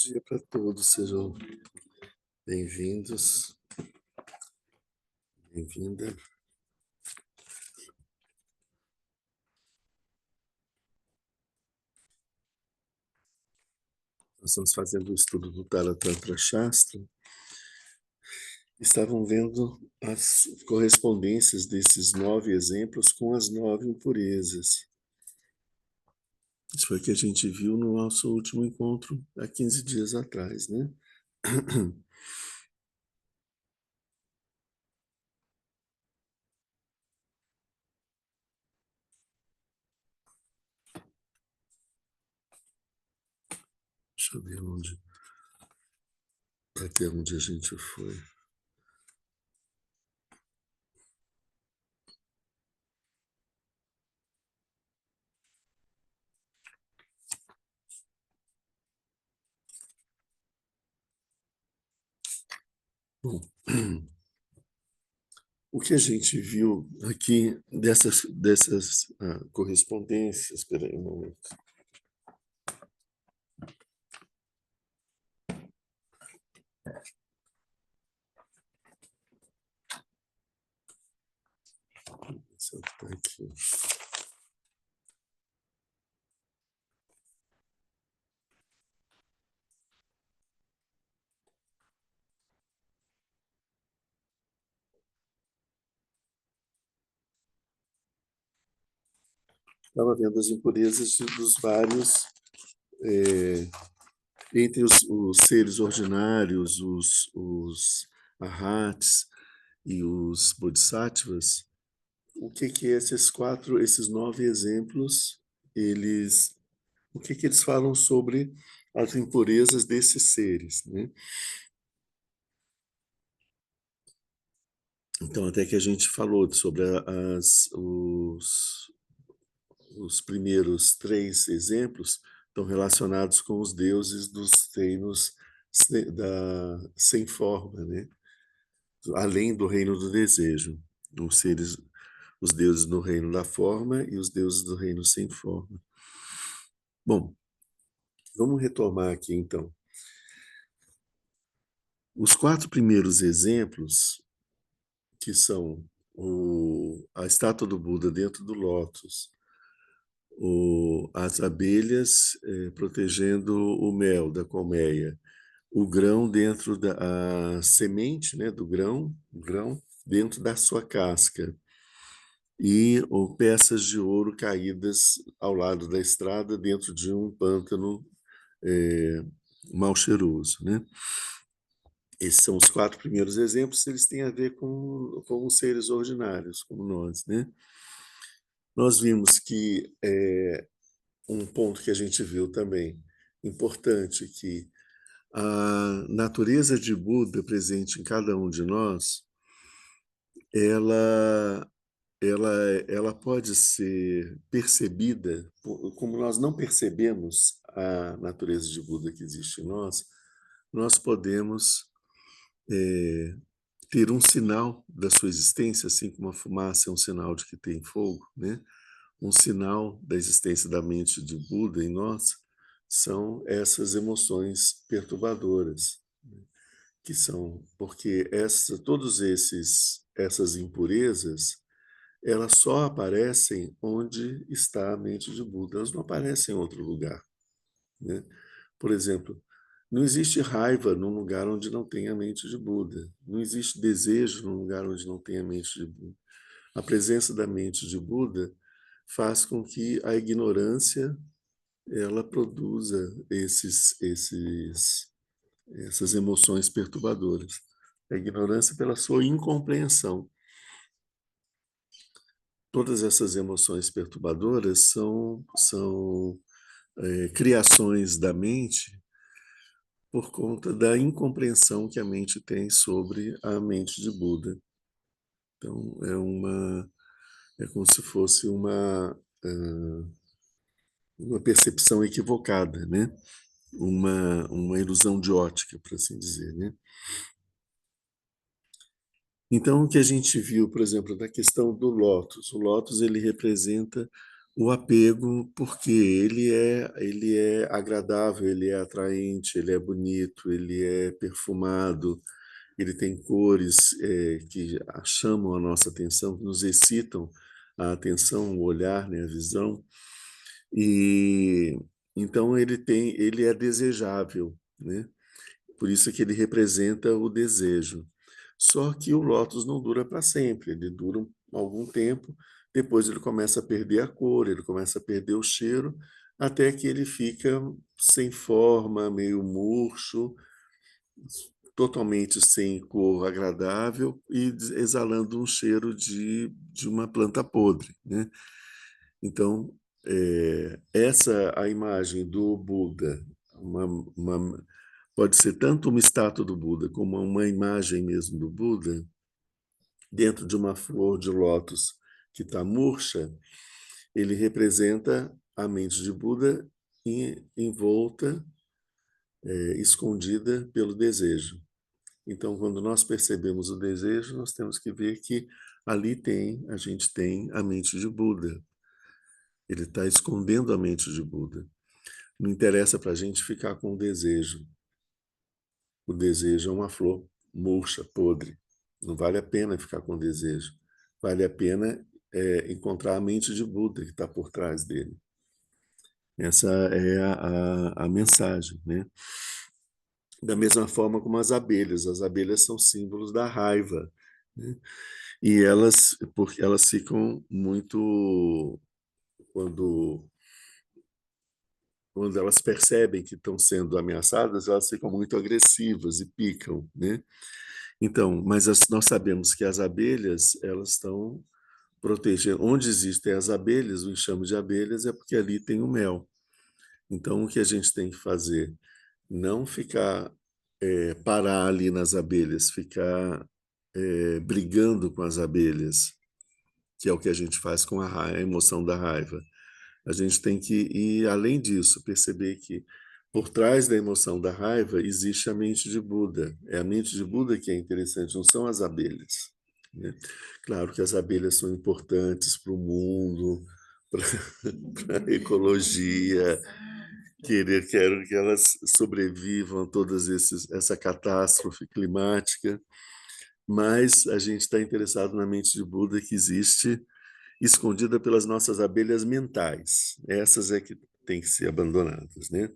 dia para todos, sejam bem-vindos, bem-vinda. Nós estamos fazendo o estudo do Taratantra Shastra. Estavam vendo as correspondências desses 9 exemplos com as 9 impurezas. Isso foi o que a gente viu no nosso último encontro, há 15 dias atrás, né? Deixa eu ver até onde a gente foi. Bom, o que a gente viu aqui dessas correspondências, espera aí um momento. Tá aqui. Estava vendo as impurezas dos vários, entre os seres ordinários, os arhats e os bodhisattvas. O que esses 9 exemplos, o que eles falam sobre as impurezas desses seres, né? Então, até que a gente falou sobre os primeiros 3 exemplos estão relacionados com os deuses dos reinos sem forma, né? Além do reino do desejo, os deuses do reino da forma e os deuses do reino sem forma. Bom, vamos retomar aqui então. Os 4 primeiros exemplos, que são a estátua do Buda dentro do lótus, as abelhas protegendo o mel da colmeia, o grão dentro a semente, né, do grão, o grão dentro da sua casca, e peças de ouro caídas ao lado da estrada dentro de um pântano mal cheiroso, né? Esses são os 4 primeiros exemplos, eles têm a ver com os seres ordinários, como nós, né? Nós vimos que um ponto que a gente viu também, importante, que a natureza de Buda presente em cada um de nós, ela, ela pode ser percebida, como nós não percebemos a natureza de Buda que existe em nós podemos ter um sinal da sua existência, assim como a fumaça é um sinal de que tem fogo, né? Um sinal da existência da mente de Buda em nós são essas emoções perturbadoras, né? Que são porque todos essas impurezas, elas só aparecem onde está a mente de Buda, elas não aparecem em outro lugar, né? Por exemplo, não existe raiva num lugar onde não tem a mente de Buda, não existe desejo num lugar onde não tem a mente de Buda. A presença da mente de Buda faz com que a ignorância ela produza essas emoções perturbadoras. A ignorância pela sua incompreensão. Todas essas emoções perturbadoras são criações da mente por conta da incompreensão que a mente tem sobre a mente de Buda. Então, é como se fosse uma percepção equivocada, né? Uma ilusão de ótica, por assim dizer, né? Então, o que a gente viu, por exemplo, na questão do lótus, o lótus ele representa O apego, porque ele é agradável, ele é atraente, ele é bonito, ele é perfumado, ele tem cores que chamam a nossa atenção, que nos excitam a atenção, o olhar, né, a visão. E então ele é desejável, né? Por isso que ele representa o desejo. Só que o lótus não dura para sempre, ele dura algum tempo, depois ele começa a perder a cor, ele começa a perder o cheiro, até que ele fica sem forma, meio murcho, totalmente sem cor agradável e exalando um cheiro de uma planta podre, né? Então, essa a imagem do Buda, uma, uma, pode ser tanto uma estátua do Buda como uma imagem mesmo do Buda, dentro de uma flor de lótus que está murcha, ele representa a mente de Buda envolta, escondida pelo desejo. Então, quando nós percebemos o desejo, nós temos que ver que ali a gente tem a mente de Buda. Ele está escondendo a mente de Buda. Não interessa para a gente ficar com o desejo. O desejo é uma flor murcha, podre. Não vale a pena ficar com o desejo. Vale a pena encontrar a mente de Buda que está por trás dele. Essa é a mensagem, né? Da mesma forma como as abelhas são símbolos da raiva, né? E porque elas ficam muito quando quando elas percebem que estão sendo ameaçadas, elas ficam muito agressivas e picam, né? Então, mas nós sabemos que as abelhas, elas estão protegendo. Onde existem as abelhas, o enxame de abelhas, é porque ali tem o mel. Então, o que a gente tem que fazer? Não ficar, parar ali nas abelhas, ficar brigando com as abelhas, que é o que a gente faz com a emoção da raiva. A gente tem que ir além disso, perceber que por trás da emoção da raiva existe a mente de Buda. É a mente de Buda que é interessante, não são as abelhas, né? Claro que as abelhas são importantes para o mundo, para a ecologia, quero que elas sobrevivam a essa catástrofe climática, mas a gente está interessado na mente de Buda que existe escondida pelas nossas abelhas mentais. Essas é que têm que ser abandonadas, né?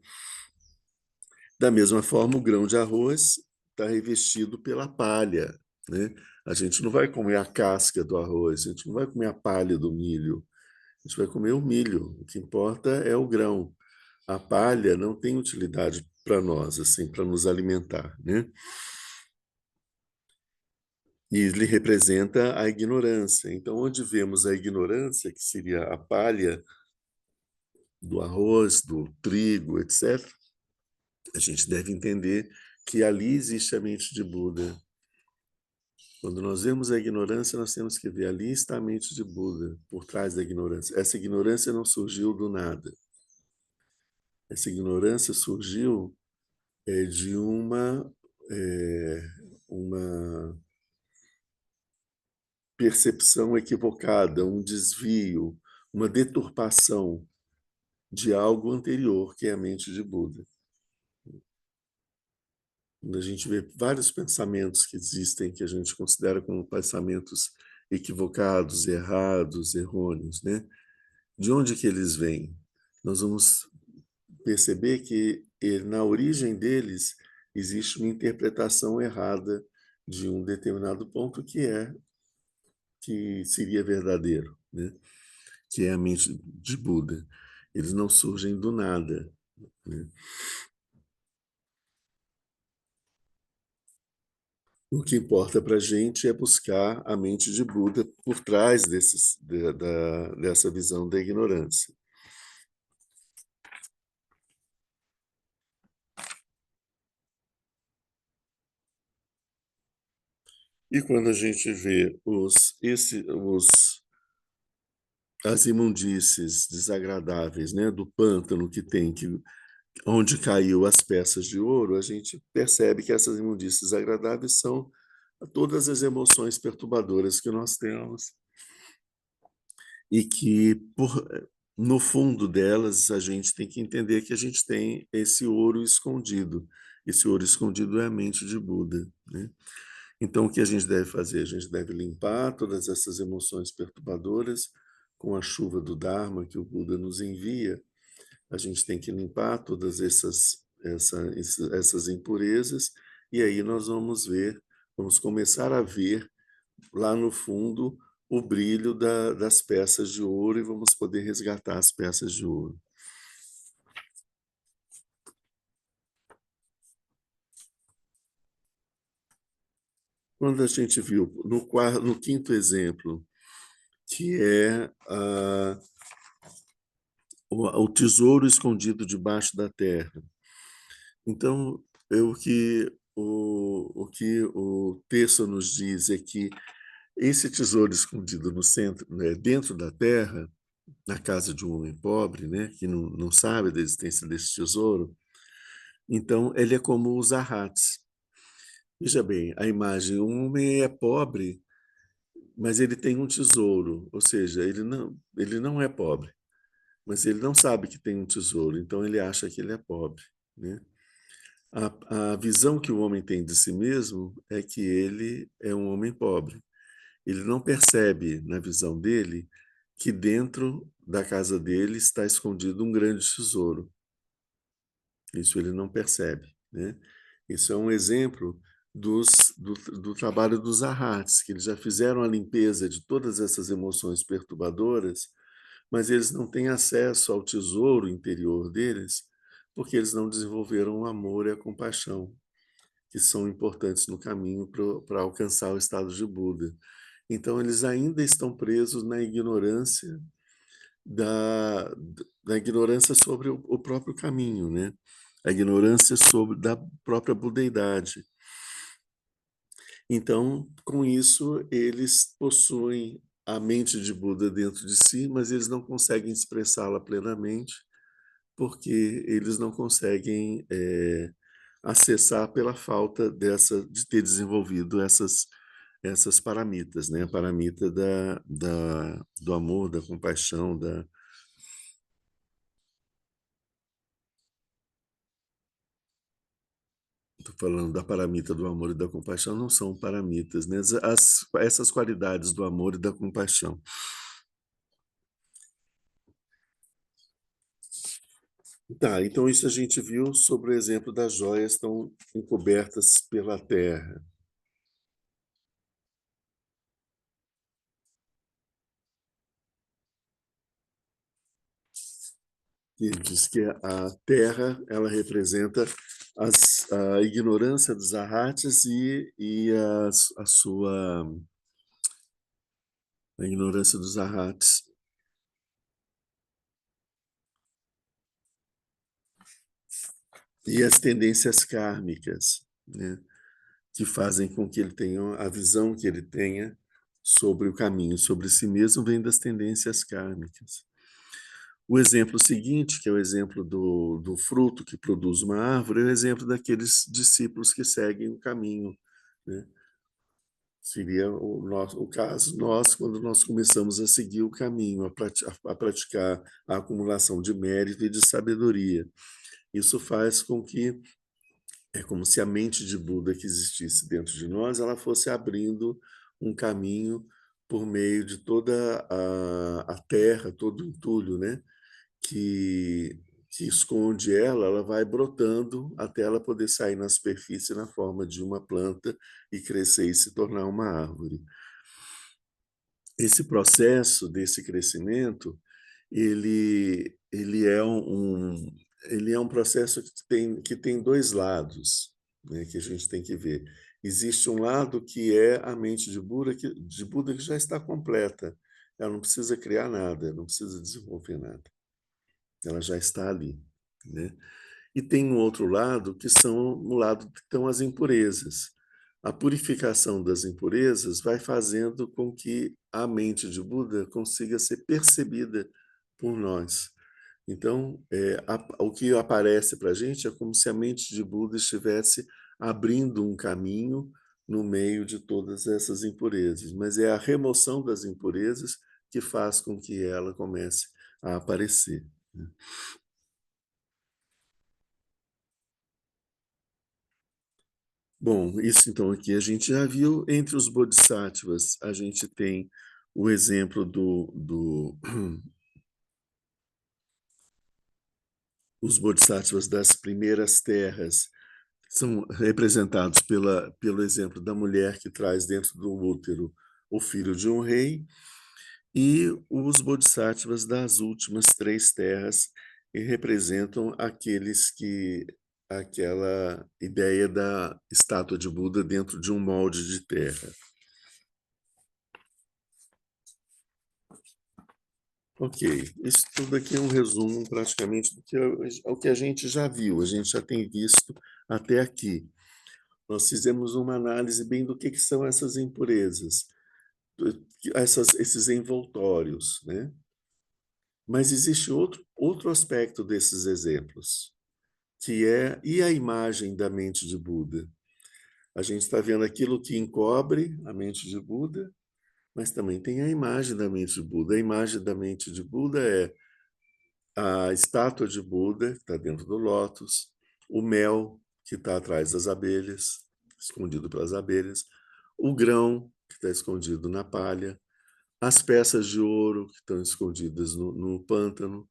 Da mesma forma, o grão de arroz está revestido pela palha, né? A gente não vai comer a casca do arroz, a gente não vai comer a palha do milho, a gente vai comer o milho. O que importa é o grão. A palha não tem utilidade para nós, assim, para nos alimentar, né? E ele representa a ignorância. Então, onde vemos a ignorância, que seria a palha do arroz, do trigo, etc., a gente deve entender que ali existe a mente de Buda. Quando nós vemos a ignorância, nós temos que ver ali está a mente de Buda, por trás da ignorância. Essa ignorância não surgiu do nada. Essa ignorância surgiu de é, uma percepção equivocada, um desvio, uma deturpação de algo anterior, que é a mente de Buda. Quando a gente vê vários pensamentos que existem, que a gente considera como pensamentos equivocados, errados, errôneos, né? De onde que eles vêm? Nós vamos perceber que na origem deles existe uma interpretação errada de um determinado ponto que seria verdadeiro, né? Que é a mente de Buda. Eles não surgem do nada, né? O que importa para a gente é buscar a mente de Buda por trás dessa visão da ignorância. E quando a gente vê as imundícies desagradáveis, né, do pântano que tem, onde caiu as peças de ouro, a gente percebe que essas imundícies desagradáveis são todas as emoções perturbadoras que nós temos e que no fundo delas, a gente tem que entender que a gente tem esse ouro escondido. Esse ouro escondido é a mente de Buda, né? Então, o que a gente deve fazer? A gente deve limpar todas essas emoções perturbadoras com a chuva do Dharma que o Buda nos envia. A gente tem que limpar todas essas impurezas, e aí nós vamos ver, vamos começar a ver lá no fundo o brilho das peças de ouro e vamos poder resgatar as peças de ouro. Quando a gente viu no quinto exemplo, que é o tesouro escondido debaixo da terra. Então, o que o texto nos diz é que esse tesouro escondido no centro, né, dentro da terra, na casa de um homem pobre, né, que não sabe da existência desse tesouro, então ele é como os arhats. Veja bem, a imagem, um homem é pobre, mas ele tem um tesouro, ou seja, ele não é pobre, mas ele não sabe que tem um tesouro, então ele acha que ele é pobre, né? A visão que o homem tem de si mesmo é que ele é um homem pobre. Ele não percebe, na visão dele, que dentro da casa dele está escondido um grande tesouro. Isso ele não percebe, né? Isso é um exemplo do trabalho dos arhats, que eles já fizeram a limpeza de todas essas emoções perturbadoras, mas eles não têm acesso ao tesouro interior deles, porque eles não desenvolveram o amor e a compaixão, que são importantes no caminho para alcançar o estado de Buda. Então, eles ainda estão presos na ignorância da ignorância sobre o próprio caminho, né? A ignorância sobre da própria budeidade. Então, com isso, eles possuem a mente de Buda dentro de si, mas eles não conseguem expressá-la plenamente, porque eles não conseguem acessar pela falta de ter desenvolvido essas paramitas, né? A paramita do amor, da compaixão, estou falando da paramita do amor e da compaixão, não são paramitas, né? Essas qualidades do amor e da compaixão. Tá, então isso a gente viu sobre o exemplo das joias estão encobertas pela terra. Ele diz que a terra ela representa a ignorância dos arhates a ignorância dos arhates e as tendências kármicas, né, que fazem com que ele tenha a visão que ele tenha sobre o caminho, sobre si mesmo, vem das tendências kármicas. O exemplo seguinte, que é o exemplo do fruto que produz uma árvore, é o exemplo daqueles discípulos que seguem o caminho, né? Seria o caso nós, quando nós começamos a seguir o caminho, a praticar a acumulação de mérito e de sabedoria. Isso faz com que, é como se a mente de Buda que existisse dentro de nós, ela fosse abrindo um caminho por meio de toda a terra, todo o entulho, né? que, que esconde ela, ela vai brotando até ela poder sair na superfície na forma de uma planta e crescer e se tornar uma árvore. Esse processo desse crescimento, ele é um processo que tem dois lados, né, que a gente tem que ver. Existe um lado que é a mente de Buda que já está completa. Ela não precisa criar nada, não precisa desenvolver nada. Ela já está ali, né? E tem um outro lado que são o lado que estão as impurezas. A purificação das impurezas vai fazendo com que a mente de Buda consiga ser percebida por nós. Então, o que aparece para a gente é como se a mente de Buda estivesse abrindo um caminho no meio de todas essas impurezas, mas é a remoção das impurezas que faz com que ela comece a aparecer, né? Bom, isso então aqui a gente já viu. Entre os bodhisattvas, a gente tem o exemplo os bodhisattvas das primeiras terras, são representados pelo exemplo da mulher que traz dentro do útero o filho de um rei, e os bodhisattvas das últimas três terras, que representam aquela ideia da estátua de Buda dentro de um molde de terra. Ok, isso tudo aqui é um resumo praticamente do que o que a gente já viu, a gente já tem visto até aqui. Nós fizemos uma análise bem do que são essas impurezas, esses envoltórios, né? Mas existe outro aspecto desses exemplos, que é e a imagem da mente de Buda. A gente está vendo aquilo que encobre a mente de Buda, mas também tem a imagem da mente de Buda. A imagem da mente de Buda é a estátua de Buda, que está dentro do lótus, o mel, que está atrás das abelhas, escondido pelas abelhas, o grão, que está escondido na palha, as peças de ouro, que estão escondidas no pântano,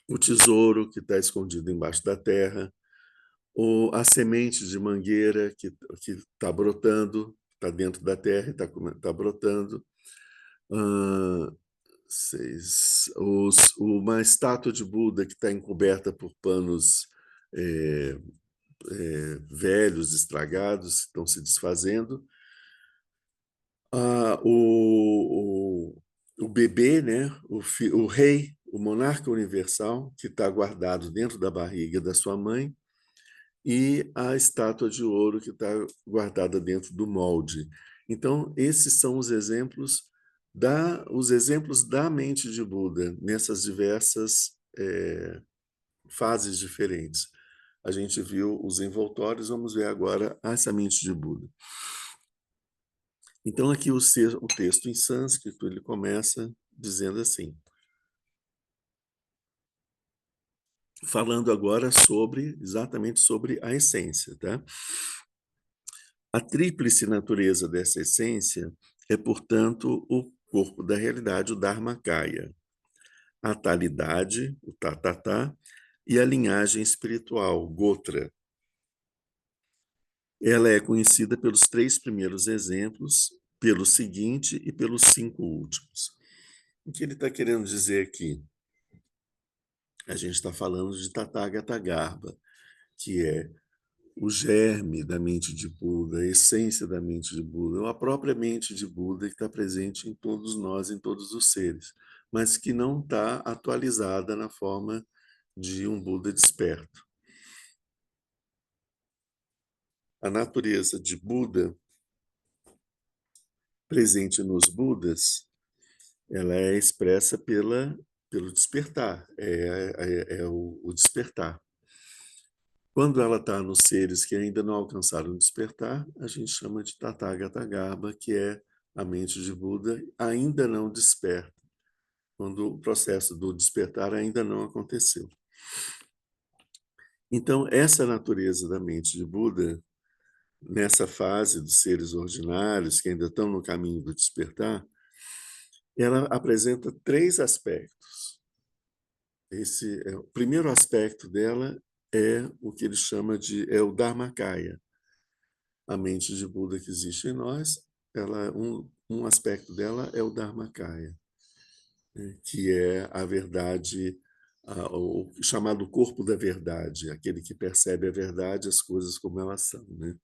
o tesouro, que está escondido embaixo da terra, a semente de mangueira, que está brotando, está dentro da terra e está brotando. Uh, uma estátua de Buda que está encoberta por panos velhos, estragados, que estão se desfazendo. O bebê, né? O rei, o monarca universal, que está guardado dentro da barriga da sua mãe, e a estátua de ouro que está guardada dentro do molde. Então, esses são os exemplos da mente de Buda nessas diversas fases diferentes. A gente viu os envoltórios, vamos ver agora essa mente de Buda. Então, aqui o texto em sânscrito, ele começa dizendo assim, falando agora exatamente sobre a essência, tá? A tríplice natureza dessa essência é, portanto, o corpo da realidade, o Dharmakaya, a talidade, o Tatatá, e a linhagem espiritual, Gotra. Ela é conhecida pelos três primeiros exemplos, pelo seguinte e pelos cinco últimos. O que ele está querendo dizer aqui? A gente está falando de Tathagata Garbha, que é o germe da mente de Buda, a essência da mente de Buda, a própria mente de Buda que está presente em todos nós, em todos os seres, mas que não está atualizada na forma de um Buda desperto. A natureza de Buda, presente nos Budas, ela é expressa pelo despertar, é o despertar. Quando ela está nos seres que ainda não alcançaram o despertar, a gente chama de Tathagata Garbha, que é a mente de Buda ainda não desperta, quando o processo do despertar ainda não aconteceu. Então, essa natureza da mente de Buda, nessa fase dos seres ordinários, que ainda estão no caminho do despertar, ela apresenta três aspectos. O primeiro aspecto dela é o que ele chama de o Dharmakaya. A mente de Buda que existe em nós, um aspecto dela é o Dharmakaya, né, que é a verdade, o chamado corpo da verdade, aquele que percebe a verdade, as coisas como elas são, né?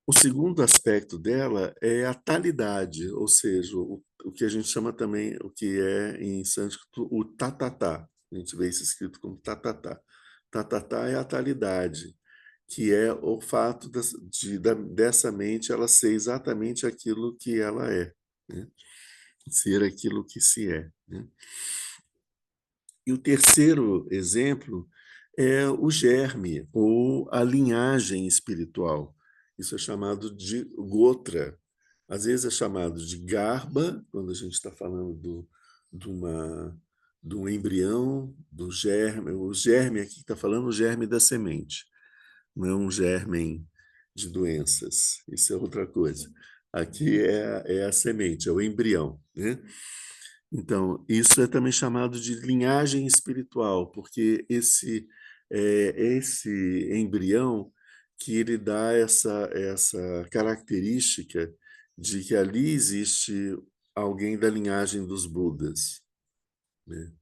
O segundo aspecto dela é a talidade, ou seja, o que a gente chama também, o que é em sânscrito, o tatatá. A gente vê isso escrito como tatatá. Tatatá é a talidade, que é o fato dessa mente ela ser exatamente aquilo que ela é, né? Ser aquilo que se é, né? E o terceiro exemplo é o germe, ou a linhagem espiritual. Isso é chamado de Gotra. Às vezes é chamado de Garba, quando a gente está falando de uma de um embrião, do germe. O germe aqui está falando o germe da semente, não é um germe de doenças, isso é outra coisa. Aqui é a semente, é o embrião, né? Então, isso é também chamado de linhagem espiritual, porque esse embrião que ele dá essa característica de que ali existe alguém da linhagem dos Budas, né?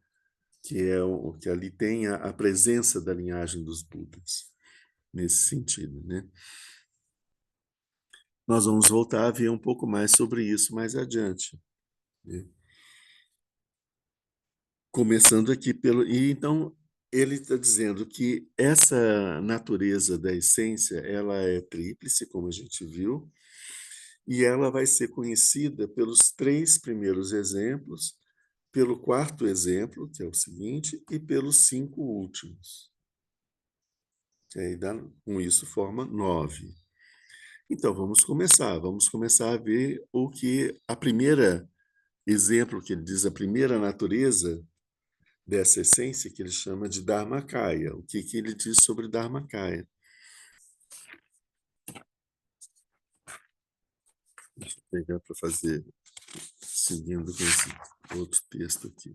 Que é o que ali tem a presença da linhagem dos Budas, nesse sentido, né? Nós vamos voltar a ver um pouco mais sobre isso mais adiante, né? Começando aqui pelo. E então, ele está dizendo que essa natureza da essência ela é tríplice, como a gente viu, e ela vai ser conhecida pelos três primeiros exemplos, pelo quarto exemplo, que é o seguinte, e pelos cinco últimos. Que aí dá, com isso forma 9. Então, vamos começar a ver o que a primeira exemplo que ele diz, a primeira natureza dessa essência que ele chama de Dharmakaya. O que ele diz sobre Dharmakaya? Deixa eu pegar para fazer, seguindo com esse outro texto aqui.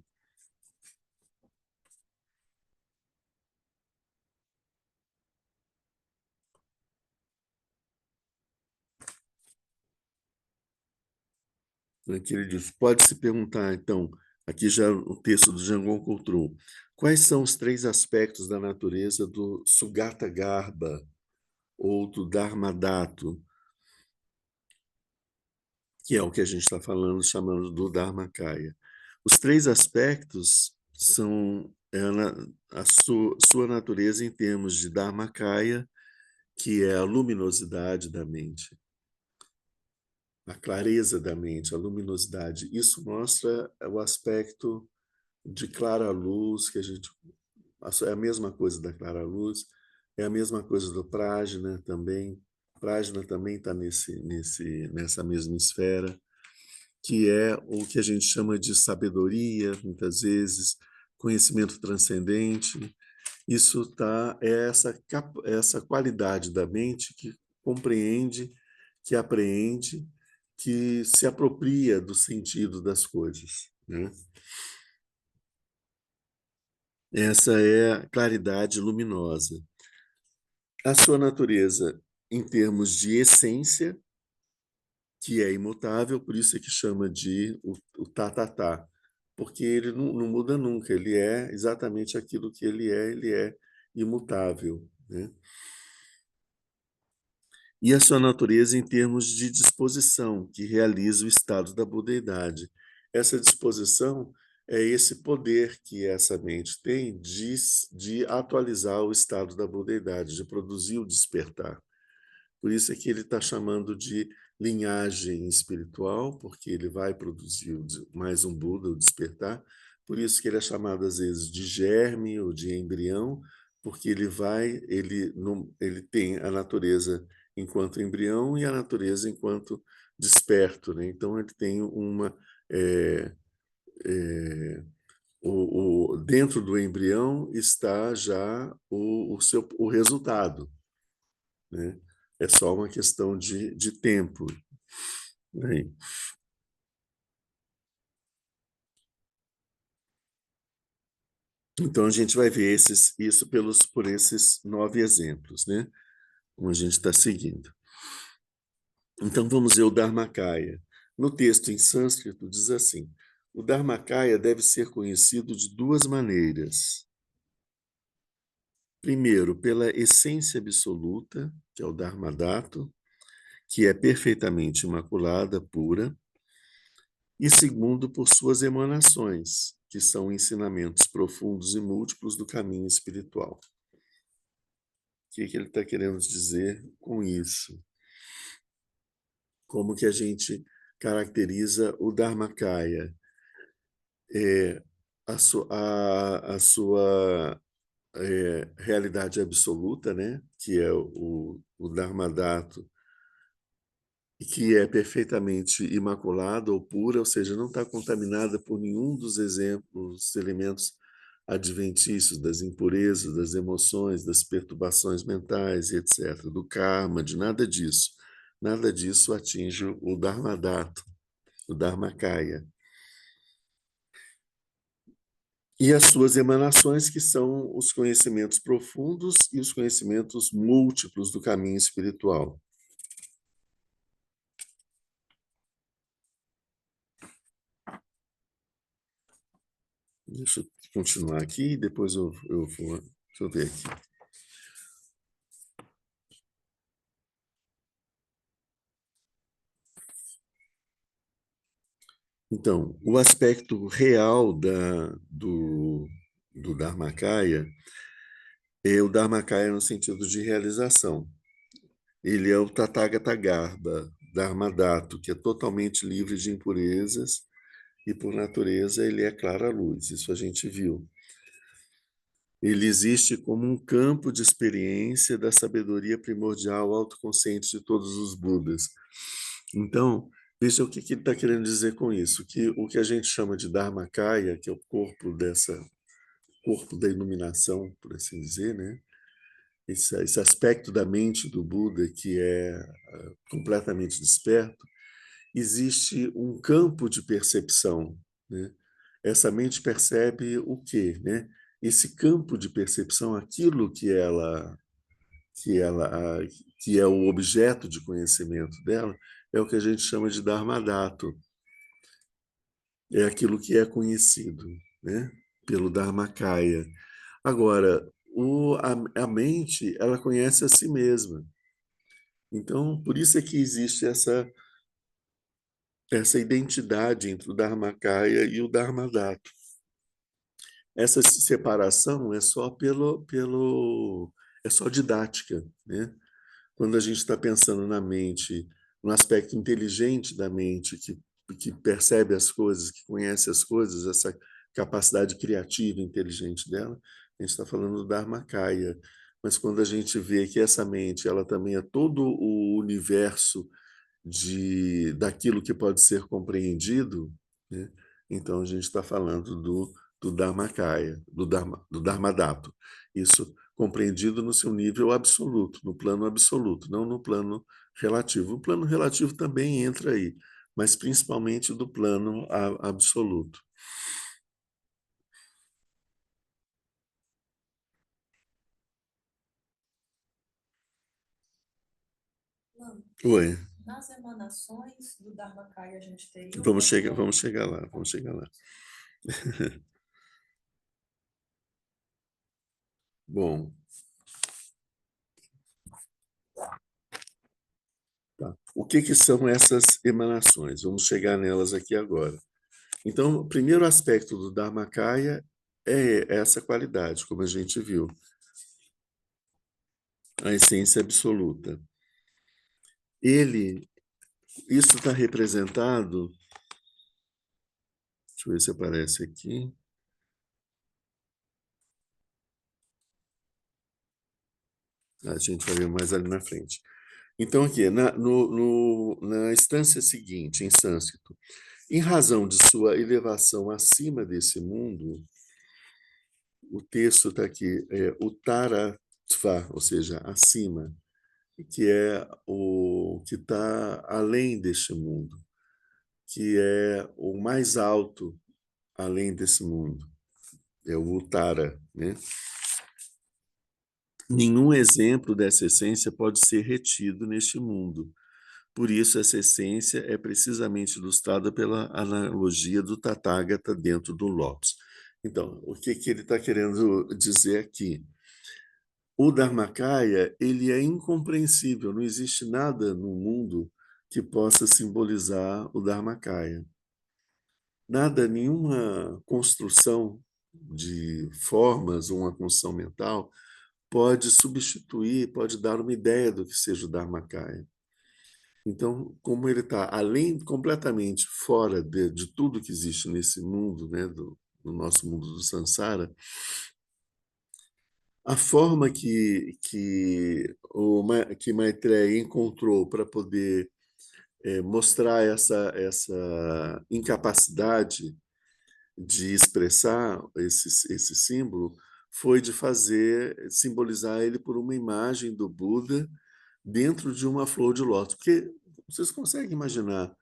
Aqui ele diz, pode-se perguntar, então, aqui já o texto do Jangon Coutrou, quais são os três aspectos da natureza do Sugata Garbha, ou do Dharmadato, que é o que a gente está falando, chamando do Dharmakaya. Os três aspectos são a sua natureza em termos de Dharmakaya, que é a luminosidade da mente, a clareza da mente, a luminosidade. Isso mostra o aspecto de clara luz, que a gente é a mesma coisa da clara luz, é a mesma coisa do Prajna também. Prajna também está nessa mesma esfera, que é o que a gente chama de sabedoria, muitas vezes, conhecimento transcendente. Isso é essa qualidade da mente que compreende, que apreende, que se apropria do sentido das coisas, né? Essa é a claridade luminosa. A sua natureza, em termos de essência, que é imutável, por isso é que chama de o tá, porque ele não muda nunca, ele é exatamente aquilo que ele é imutável, né? E a sua natureza em termos de disposição, que realiza o estado da budeidade. Essa disposição é esse poder que essa mente tem de atualizar o estado da budeidade, de produzir o despertar. Por isso é que ele está chamando de linhagem espiritual, porque ele vai produzir mais um Buda, o despertar. Por isso que ele é chamado às vezes de germe ou de embrião, porque ele tem a natureza enquanto embrião e a natureza enquanto desperto, né? Então ele tem uma é, é, dentro do embrião está já o resultado, né? É só uma questão de tempo, né? Então, a gente vai ver isso por esses 9 exemplos, né? Como a gente está seguindo. Então, vamos ver o Dharmakaya. No texto em sânscrito, diz assim: o Dharmakaya deve ser conhecido de duas maneiras. Primeiro, pela essência absoluta, que é o Dharmadato, que é perfeitamente imaculada, pura, e segundo, por suas emanações, que são ensinamentos profundos e múltiplos do caminho espiritual. O que ele está querendo dizer com isso? Como que a gente caracteriza o Dharmakaya? É a sua realidade absoluta, né? Que é o Dharmadato, que é perfeitamente imaculada ou pura, ou seja, não está contaminada por nenhum dos exemplos, elementos adventícios, das impurezas, das emoções, das perturbações mentais e etc., do karma, de nada disso. Nada disso atinge o Dharmadatta, o Dharmakaya. E as suas emanações, que são os conhecimentos profundos e os conhecimentos múltiplos do caminho espiritual. Deixa eu continuar aqui, depois eu vou. Deixa eu ver aqui. Então, o aspecto real do Dharmakaya é o Dharmakaya no sentido de realização. Ele é o Tathagata Garbha, Dharmadatta, que é totalmente livre de impurezas e, por natureza, ele é clara luz. Isso a gente viu. Ele existe como um campo de experiência da sabedoria primordial autoconsciente de todos os Budas. Então, veja o que ele está querendo dizer com isso, que o que a gente chama de Dharmakaya, que é o corpo da iluminação, por assim dizer, né? Esse aspecto da mente do Buda que é completamente desperto, existe um campo de percepção, né? Essa mente percebe o quê, né? Esse campo de percepção, aquilo que ela que é o objeto de conhecimento dela, é o que a gente chama de Dharmadatta. É aquilo que é conhecido, né? Pelo Dharmakaya. Agora, a mente, ela conhece a si mesma. Então, por isso é que existe essa identidade entre o Dharmakaya e o Dharmadatta. Essa separação é só é só didática, né? Quando a gente está pensando na mente, no aspecto inteligente da mente, que percebe as coisas, que conhece as coisas, essa capacidade criativa e inteligente dela, a gente está falando do Dharmakaya. Mas quando a gente vê que essa mente, ela também é todo o universo daquilo que pode ser compreendido, né? Então a gente está falando do Dharmakaya, do Dharmadatta. Isso compreendido no seu nível absoluto, no plano absoluto, não no plano relativo. O plano relativo também entra aí, mas principalmente do plano absoluto. Oi. Nas emanações do Dharmakaya a gente teria vamos chegar lá, vamos chegar lá. Bom, tá. O que são essas emanações? Vamos chegar nelas aqui agora. Então, o primeiro aspecto do Dharmakaya é essa qualidade, como a gente viu, a essência absoluta. Isso está representado, deixa eu ver se aparece aqui. A gente vai ver mais ali na frente. Então, aqui, na instância seguinte, em sânscrito, em razão de sua elevação acima desse mundo, o texto está aqui, o Taratva, ou seja, acima, que é o que está além deste mundo, que é o mais alto além desse mundo, é o Uttara, né? Nenhum exemplo dessa essência pode ser retido neste mundo. Por isso, essa essência é precisamente ilustrada pela analogia do Tathagata dentro do Lótus. Então, o que ele está querendo dizer aqui? O Dharmakaya, ele é incompreensível, não existe nada no mundo que possa simbolizar o Dharmakaya. Nada, nenhuma construção de formas, uma construção mental, pode substituir, pode dar uma ideia do que seja o Dharmakaya. Então, como ele está além, completamente fora de tudo que existe nesse mundo, né, do nosso mundo do Sansara, a forma que Maitreya encontrou para poder mostrar essa incapacidade de expressar esse símbolo foi de simbolizar ele por uma imagem do Buda dentro de uma flor de lótus. Porque vocês conseguem imaginar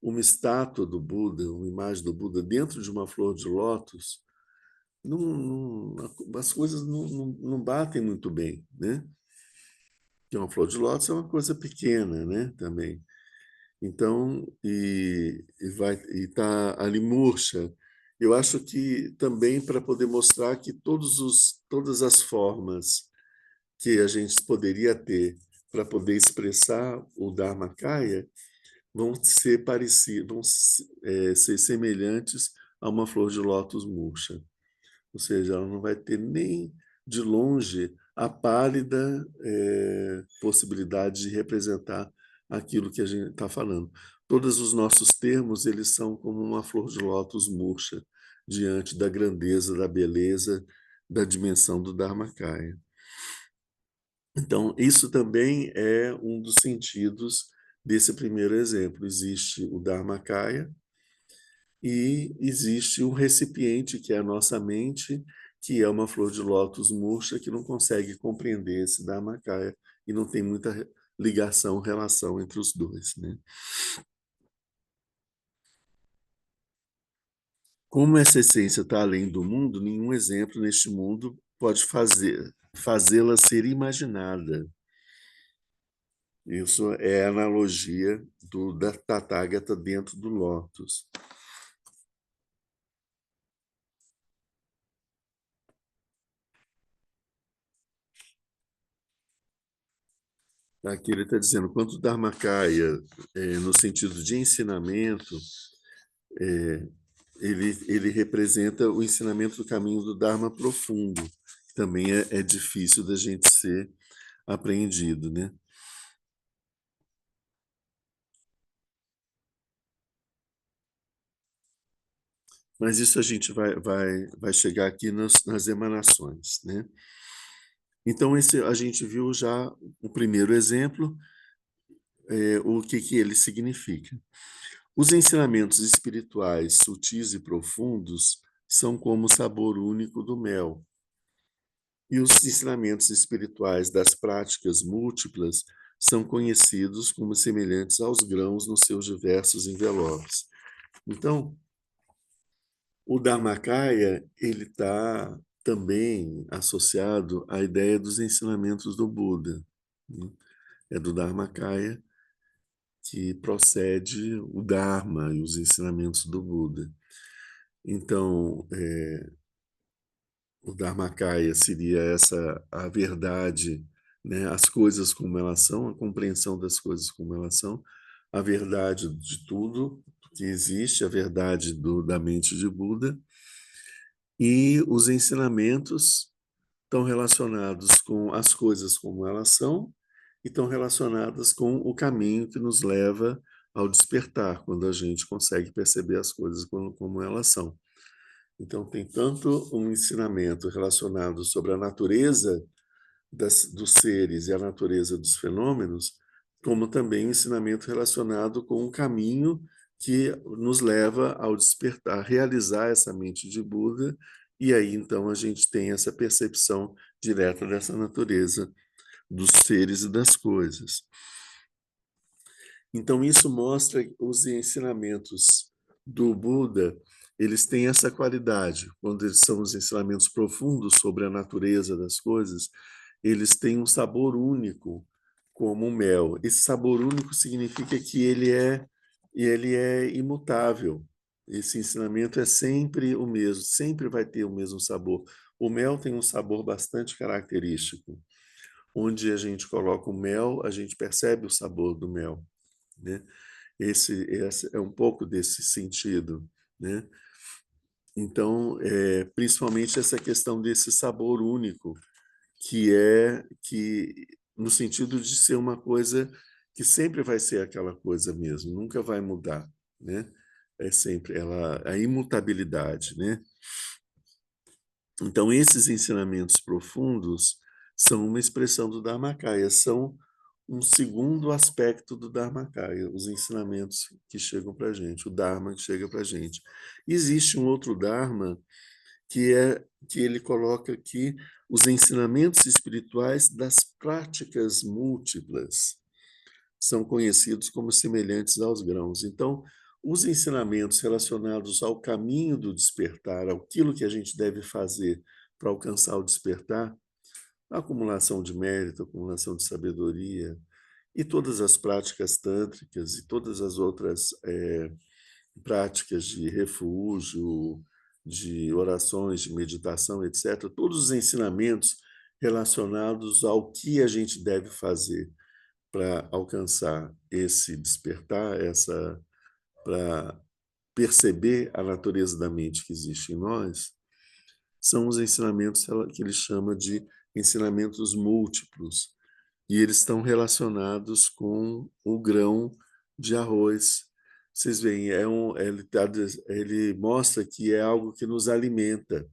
uma estátua do Buda, uma imagem do Buda dentro de uma flor de lótus? As coisas não batem muito bem, né? Porque uma flor de lótus é uma coisa pequena, né? Também. Então, e tá ali murcha. Eu acho que também para poder mostrar que todas as formas que a gente poderia ter para poder expressar o Dharmakaya vão ser parecidos, ser semelhantes a uma flor de lótus murcha. Ou seja, ela não vai ter nem de longe a pálida possibilidade de representar aquilo que a gente está falando. Todos os nossos termos, eles são como uma flor de lótus murcha diante da grandeza, da beleza, da dimensão do Dharmakaya. Então, isso também é um dos sentidos desse primeiro exemplo. Existe o Dharmakaya, e existe um recipiente, que é a nossa mente, que é uma flor de lótus murcha que não consegue compreender esse Dharmakaya e não tem muita ligação, relação entre os dois, né? Como essa essência está além do mundo, nenhum exemplo neste mundo pode fazê-la ser imaginada. Isso é a analogia da Tathagata dentro do lótus. Aqui ele está dizendo, quanto Dharmakaya, no sentido de ensinamento, é, ele representa o ensinamento do caminho do Dharma profundo, que também é difícil da gente ser apreendido, né? Mas isso a gente vai chegar aqui nas emanações, né? Então, a gente viu já o primeiro exemplo, o que ele significa. Os ensinamentos espirituais sutis e profundos são como o sabor único do mel. E os ensinamentos espirituais das práticas múltiplas são conhecidos como semelhantes aos grãos nos seus diversos envelopes. Então, o Dharmakaya ele está também associado à ideia dos ensinamentos do Buda, né? É do Dharmakaya que procede o Dharma e os ensinamentos do Buda. Então, o Dharmakaya seria a verdade, né? As coisas como elas são, a compreensão das coisas como elas são, a verdade de tudo que existe, a verdade da mente de Buda, e os ensinamentos estão relacionados com as coisas como elas são e estão relacionadas com o caminho que nos leva ao despertar, quando a gente consegue perceber as coisas como elas são. Então, tem tanto um ensinamento relacionado sobre a natureza dos seres e a natureza dos fenômenos, como também um ensinamento relacionado com o caminho que nos leva ao despertar, a realizar essa mente de Buda, e aí então a gente tem essa percepção direta dessa natureza dos seres e das coisas. Então, isso mostra os ensinamentos do Buda, eles têm essa qualidade. Quando eles são os ensinamentos profundos sobre a natureza das coisas, eles têm um sabor único, como o mel. Esse sabor único significa que ele é imutável. Esse ensinamento é sempre o mesmo, sempre vai ter o mesmo sabor. O mel tem um sabor bastante característico. Onde a gente coloca o mel, a gente percebe o sabor do mel, né? Esse é um pouco desse sentido, né? Então, principalmente essa questão desse sabor único, que no sentido de ser uma coisa que sempre vai ser aquela coisa mesmo, nunca vai mudar, né? É sempre a imutabilidade, né? Então, esses ensinamentos profundos são uma expressão do Dharmakaya, são um segundo aspecto do Dharmakaya, os ensinamentos que chegam para a gente, o Dharma que chega para a gente. Existe um outro Dharma que ele coloca aqui os ensinamentos espirituais das práticas múltiplas. São conhecidos como semelhantes aos grãos. Então, os ensinamentos relacionados ao caminho do despertar, aquilo que a gente deve fazer para alcançar o despertar, a acumulação de mérito, a acumulação de sabedoria, e todas as práticas tântricas e todas as outras práticas de refúgio, de orações, de meditação, etc., todos os ensinamentos relacionados ao que a gente deve fazer para alcançar esse despertar, para perceber a natureza da mente que existe em nós, são os ensinamentos que ele chama de ensinamentos múltiplos, e eles estão relacionados com o grão de arroz. Vocês veem, ele mostra que é algo que nos alimenta,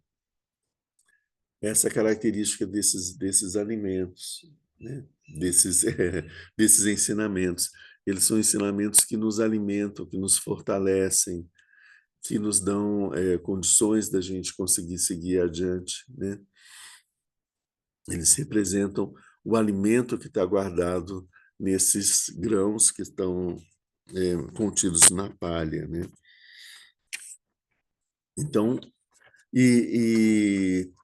essa característica desses alimentos, né? desses ensinamentos. Eles são ensinamentos que nos alimentam, que nos fortalecem, que nos dão condições da gente conseguir seguir adiante, né? Eles representam o alimento que está guardado nesses grãos que estão contidos na palha, né? Então,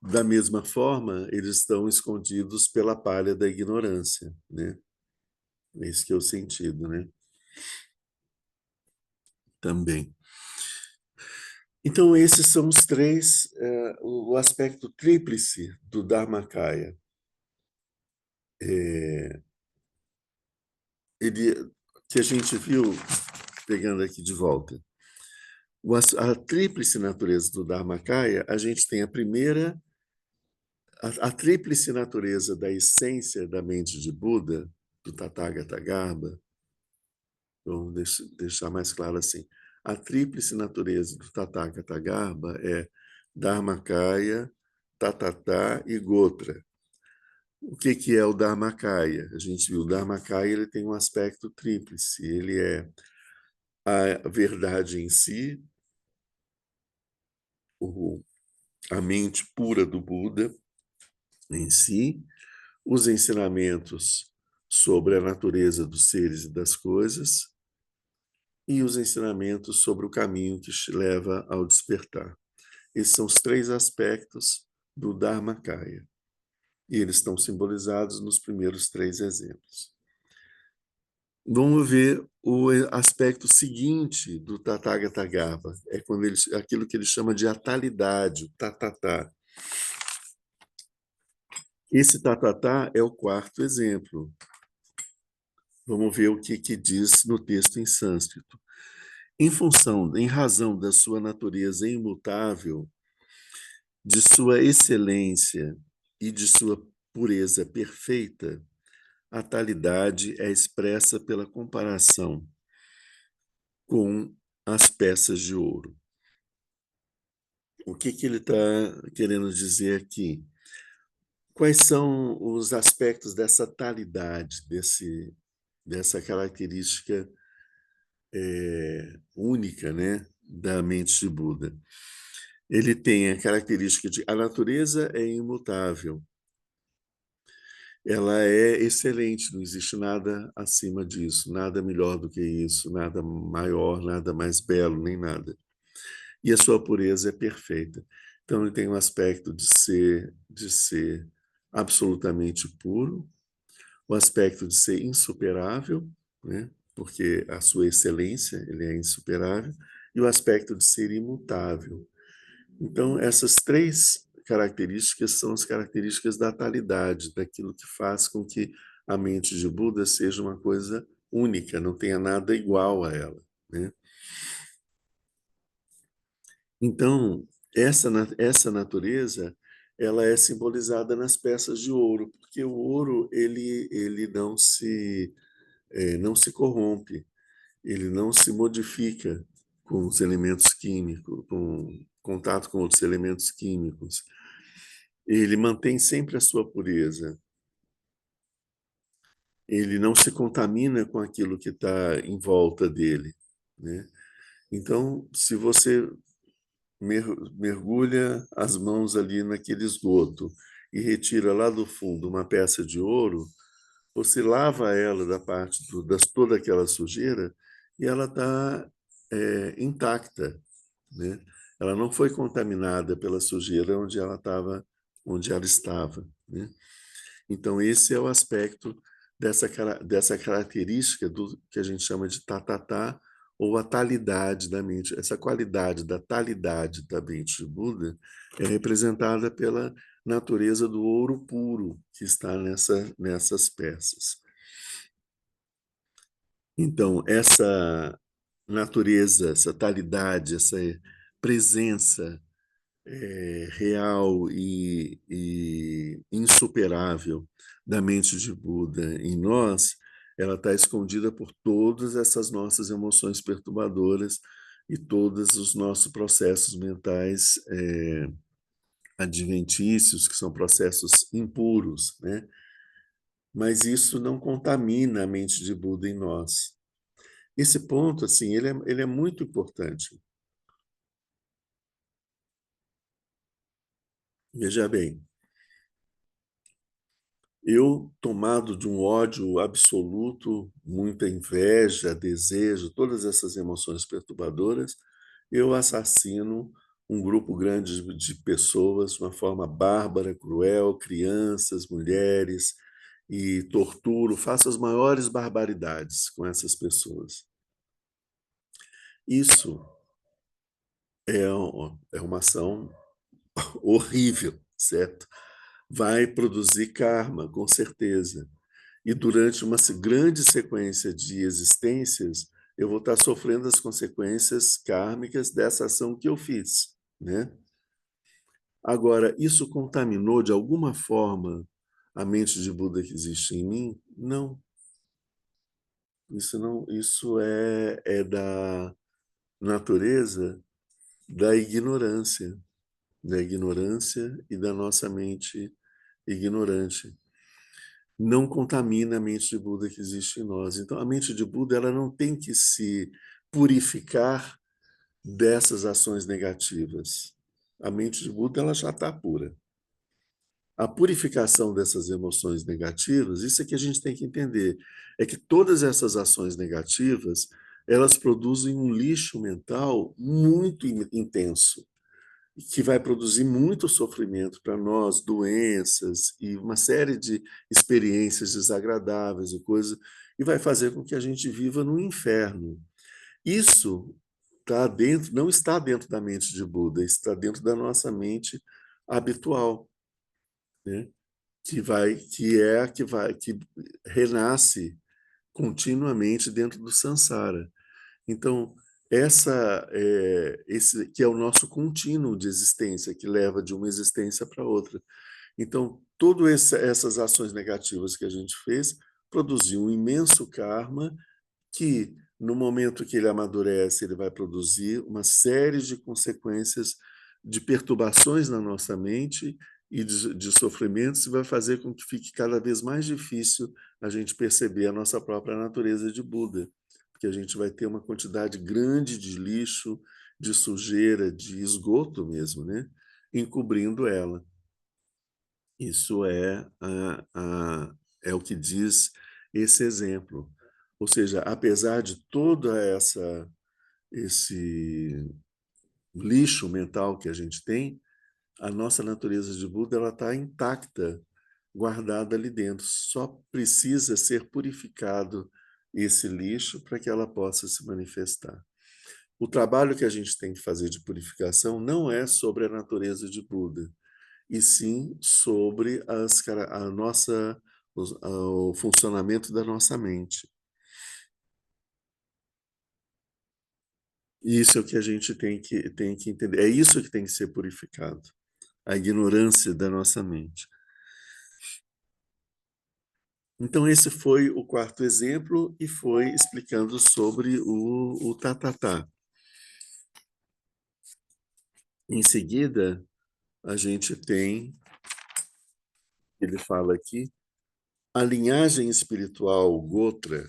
da mesma forma, eles estão escondidos pela palha da ignorância, né? Esse que é o sentido, né? Também. Então, esses são os três, o aspecto tríplice do Dharmakaya. Ele, que a gente viu, pegando aqui de volta, a tríplice natureza do Dharmakaya, a gente tem a primeira, a tríplice natureza da essência da mente de Buda, do Tathagata Garbha. Vamos deixar mais claro assim. A tríplice natureza do Tathagata Garbha é Dharmakaya, Tathata e Gotra. O que é o Dharmakaya? A gente viu, o Dharmakaya ele tem um aspecto tríplice. Ele é a verdade em si, a mente pura do Buda em si, os ensinamentos sobre a natureza dos seres e das coisas e os ensinamentos sobre o caminho que leva ao despertar. Esses são os três aspectos do Dharmakaya. E eles estão simbolizados nos primeiros três exemplos. Vamos ver o aspecto seguinte do Tathagata Garbha, é quando aquilo que ele chama de atalidade, o tatatá. Esse tatatá é o quarto exemplo. Vamos ver o que diz no texto em sânscrito. Em razão da sua natureza imutável, de sua excelência e de sua pureza perfeita, a talidade é expressa pela comparação com as peças de ouro. O que ele está querendo dizer aqui? Quais são os aspectos dessa talidade, dessa característica única, né, da mente de Buda? Ele tem a característica de a natureza é imutável, ela é excelente, não existe nada acima disso, nada melhor do que isso, nada maior, nada mais belo, nem nada. E a sua pureza é perfeita. Então, ele tem um aspecto de ser absolutamente puro, o aspecto de ser insuperável, né? Porque a sua excelência ele é insuperável, e o aspecto de ser imutável. Então, essas três características são as características da talidade, daquilo que faz com que a mente de Buda seja uma coisa única, não tenha nada igual a ela, né? Então, essa natureza ela é simbolizada nas peças de ouro, porque o ouro ele não se corrompe, ele não se modifica com os elementos químicos, com contato com outros elementos químicos. Ele mantém sempre a sua pureza. ele não se contamina com aquilo que está em volta dele, né? Então, se você mergulha as mãos ali naquele esgoto e retira lá do fundo uma peça de ouro, você lava ela da parte toda aquela sujeira e ela está intacta, né? Ela não foi contaminada pela sujeira onde ela estava, né? Então esse é o aspecto dessa característica do que a gente chama de tatatá ou a talidade da mente. Essa qualidade da talidade da mente de Buda é representada pela natureza do ouro puro que está nessas peças. Então, essa natureza, essa talidade, essa presença real e insuperável da mente de Buda em nós, ela está escondida por todas essas nossas emoções perturbadoras e todos os nossos processos mentais adventícios, que são processos impuros, né? Mas isso não contamina a mente de Buda em nós. Esse ponto, assim, ele é muito importante. Veja bem, eu, tomado de um ódio absoluto, muita inveja, desejo, todas essas emoções perturbadoras, eu assassino um grupo grande de pessoas de uma forma bárbara, cruel, crianças, mulheres, e torturo, faço as maiores barbaridades com essas pessoas. Isso é uma ação horrível, certo? Vai produzir karma, com certeza. E durante uma grande sequência de existências, eu vou estar sofrendo as consequências kármicas dessa ação que eu fiz, né? Agora, isso contaminou de alguma forma a mente de Buda que existe em mim? Não. Isso não, isso é da natureza da ignorância e da nossa mente ignorante. Não contamina a mente de Buda que existe em nós. Então, a mente de Buda ela não tem que se purificar dessas ações negativas. A mente de Buda ela já está pura. A purificação dessas emoções negativas, isso é que a gente tem que entender, é que todas essas ações negativas, elas produzem um lixo mental muito intenso, que vai produzir muito sofrimento para nós, doenças e uma série de experiências desagradáveis e coisas, e vai fazer com que a gente viva no inferno. Isso não está dentro da mente de Buda, está dentro da nossa mente habitual, né? Que renasce continuamente dentro do samsara. Então, esse que é o nosso contínuo de existência, que leva de uma existência para outra. Então, todas essas ações negativas que a gente fez produziu um imenso karma que, no momento que ele amadurece, ele vai produzir uma série de consequências de perturbações na nossa mente e de sofrimentos, e vai fazer com que fique cada vez mais difícil a gente perceber a nossa própria natureza de Buda, porque a gente vai ter uma quantidade grande de lixo, de sujeira, de esgoto mesmo, né? Encobrindo ela. Isso é o que diz esse exemplo. Ou seja, apesar de toda esse lixo mental que a gente tem, a nossa natureza de Buda ela está intacta, guardada ali dentro. Só precisa ser purificado esse lixo para que ela possa se manifestar. O trabalho que a gente tem que fazer de purificação não é sobre a natureza de Buda, e sim sobre o funcionamento da nossa mente. Isso é o que a gente tem que entender. É isso que tem que ser purificado. A ignorância da nossa mente. Então, esse foi o quarto exemplo e foi explicando sobre o tatatá. Em seguida, a gente tem, ele fala aqui, A linhagem espiritual Gotra,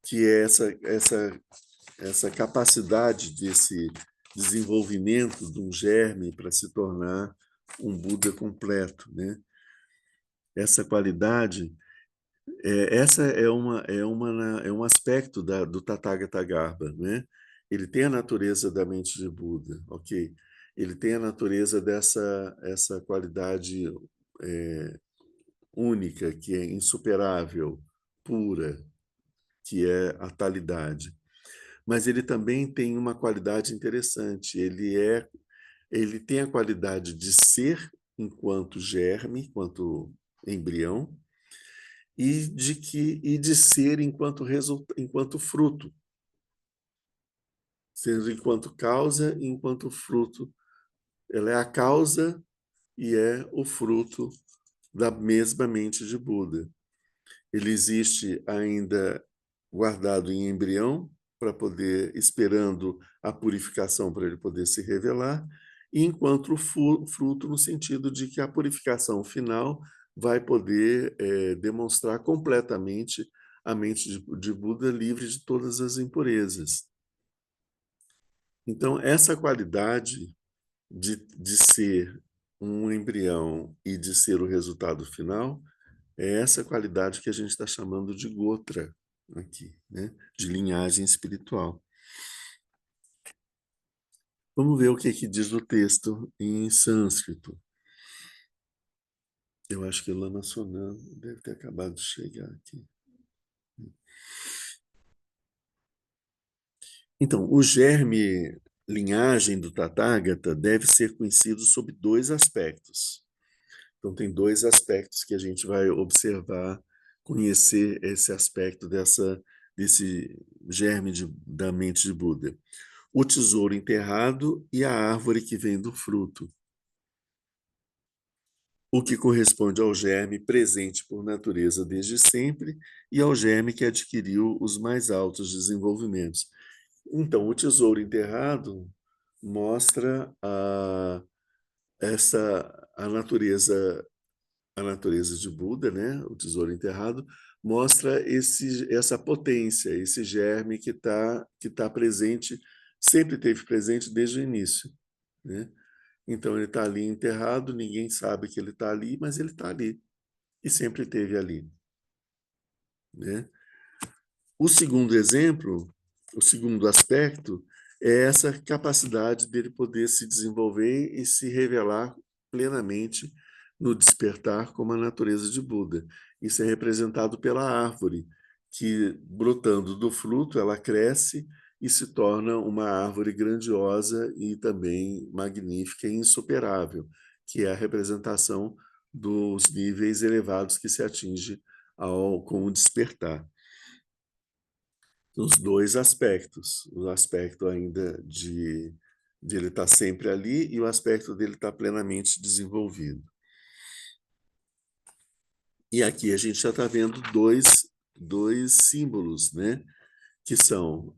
que é essa capacidade desse desenvolvimento de um germe para se tornar um Buda completo, né? Essa qualidade, essa é um aspecto do Tathagata Garbha, né? Ele tem a natureza da mente de Buda, ok? Ele tem a natureza essa qualidade é, única, que é insuperável, pura, que é a talidade. Mas ele também tem uma qualidade interessante. Ele tem a qualidade de ser enquanto germe, enquanto embrião, e de ser enquanto fruto, sendo enquanto causa e enquanto fruto. Ela é a causa e é o fruto da mesma mente de Buda. Ele existe ainda guardado em embrião para poder esperando a purificação para ele poder se revelar, e enquanto fruto no sentido de que a purificação final vai poder demonstrar completamente a mente de Buda livre de todas as impurezas. Então, essa qualidade de ser um embrião e de ser o resultado final é essa qualidade que a gente está chamando de Gotra aqui, né? De linhagem espiritual. Vamos ver o que diz o texto em sânscrito. Eu acho que o Lama Sonam deve ter acabado de chegar aqui. Então, o germe linhagem do Tathagata deve ser conhecido sob dois aspectos. Então, tem dois aspectos que a gente vai observar, conhecer esse aspecto desse germe da mente de Buda. O tesouro enterrado e a árvore que vem do fruto, o que corresponde ao germe presente por natureza desde sempre e ao germe que adquiriu os mais altos desenvolvimentos. Então, o tesouro enterrado mostra a natureza de Buda, né? O tesouro enterrado mostra essa potência, esse germe que tá presente, sempre teve presente desde o início, né? Então ele está ali enterrado, ninguém sabe que ele está ali, mas ele está ali e sempre esteve ali, né? O segundo exemplo, o segundo aspecto, é essa capacidade dele poder se desenvolver e se revelar plenamente no despertar como a natureza de Buda. Isso é representado pela árvore, que brotando do fruto, ela cresce e se torna uma árvore grandiosa e também magnífica e insuperável, que é a representação dos níveis elevados que se atinge com o despertar. Os dois aspectos, o aspecto ainda de ele estar sempre ali e o aspecto dele estar plenamente desenvolvido. E aqui a gente já está vendo dois símbolos, né? Que são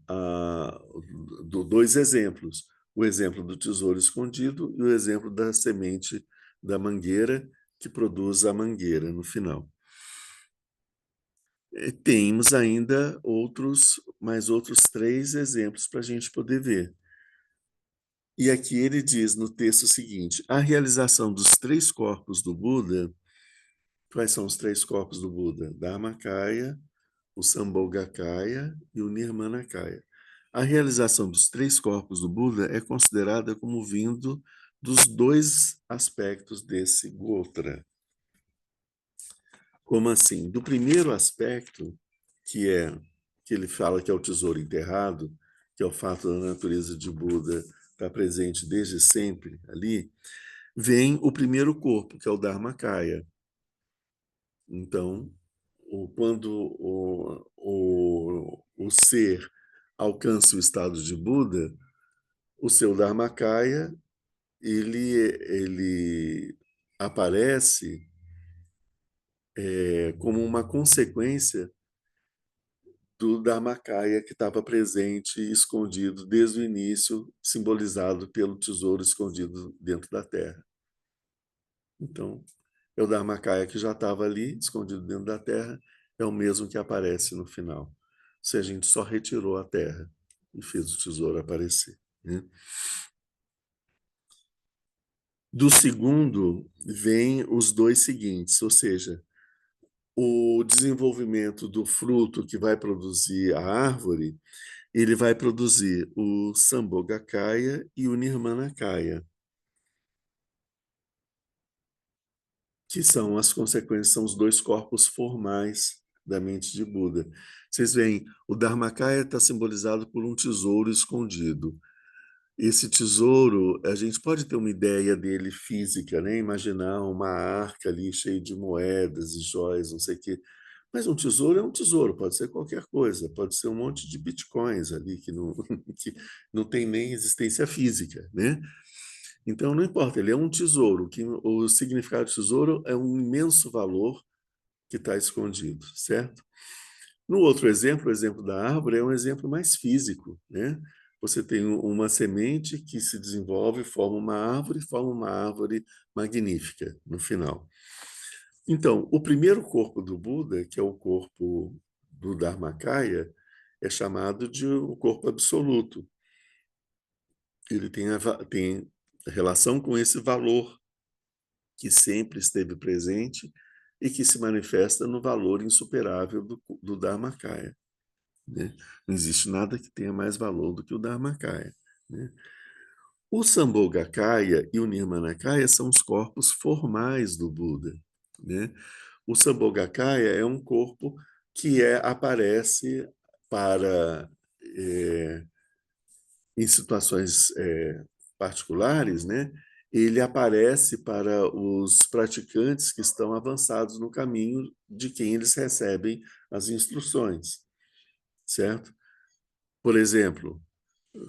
dois exemplos. O exemplo do tesouro escondido e o exemplo da semente da mangueira que produz a mangueira no final. Temos ainda mais outros 3 exemplos para a gente poder ver. E aqui ele diz no texto seguinte: a realização dos 3 corpos do Buda. Quais são os 3 corpos do Buda? Dharmakaya, o Sambhogakaya e o Nirmanakaya. A realização dos 3 corpos do Buda é considerada como vindo dos 2 aspectos desse Gotra. Como assim? Do primeiro aspecto, que ele fala que é o tesouro enterrado, que é o fato da natureza de Buda estar presente desde sempre ali, vem o primeiro corpo, que é o Dharmakaya. Então, quando o ser alcança o estado de Buda, o seu Dharmakaya ele aparece como uma consequência do Dharmakaya que estava presente e escondido desde o início, simbolizado pelo tesouro escondido dentro da terra. Então, é o Dharmakaya que já estava ali, escondido dentro da terra, é o mesmo que aparece no final. Ou seja, a gente só retirou a terra e fez o tesouro aparecer, né? Do segundo, vem os dois seguintes, ou seja, o desenvolvimento do fruto que vai produzir a árvore, ele vai produzir o Sambhogakaya e o Nirmanakaya, que são as consequências, são os dois corpos formais da mente de Buda. Vocês veem, o Dharmakaya está simbolizado por um tesouro escondido. Esse tesouro, a gente pode ter uma ideia dele física, né? Imaginar uma arca ali cheia de moedas e joias, não sei o quê. Mas um tesouro é um tesouro, pode ser qualquer coisa, pode ser um monte de bitcoins ali que não tem nem existência física, né? Então não importa, ele é um tesouro, que o significado de tesouro é um imenso valor que está escondido, certo? No outro exemplo, o exemplo da árvore é um exemplo mais físico, né? Você tem uma semente que se desenvolve, forma uma árvore magnífica no final. Então, o primeiro corpo do Buda, que é o corpo do Dharmakaya, é chamado de o corpo absoluto. Ele tem relação com esse valor que sempre esteve presente e que se manifesta no valor insuperável do Dharmakaya, né? Não existe nada que tenha mais valor do que o Dharmakaya, né? O Sambhogakaya e o Nirmanakaya são os corpos formais do Buda, né? O Sambhogakaya é um corpo que aparece para em situações particulares, né? Ele aparece para os praticantes que estão avançados no caminho de quem eles recebem as instruções, certo? Por exemplo,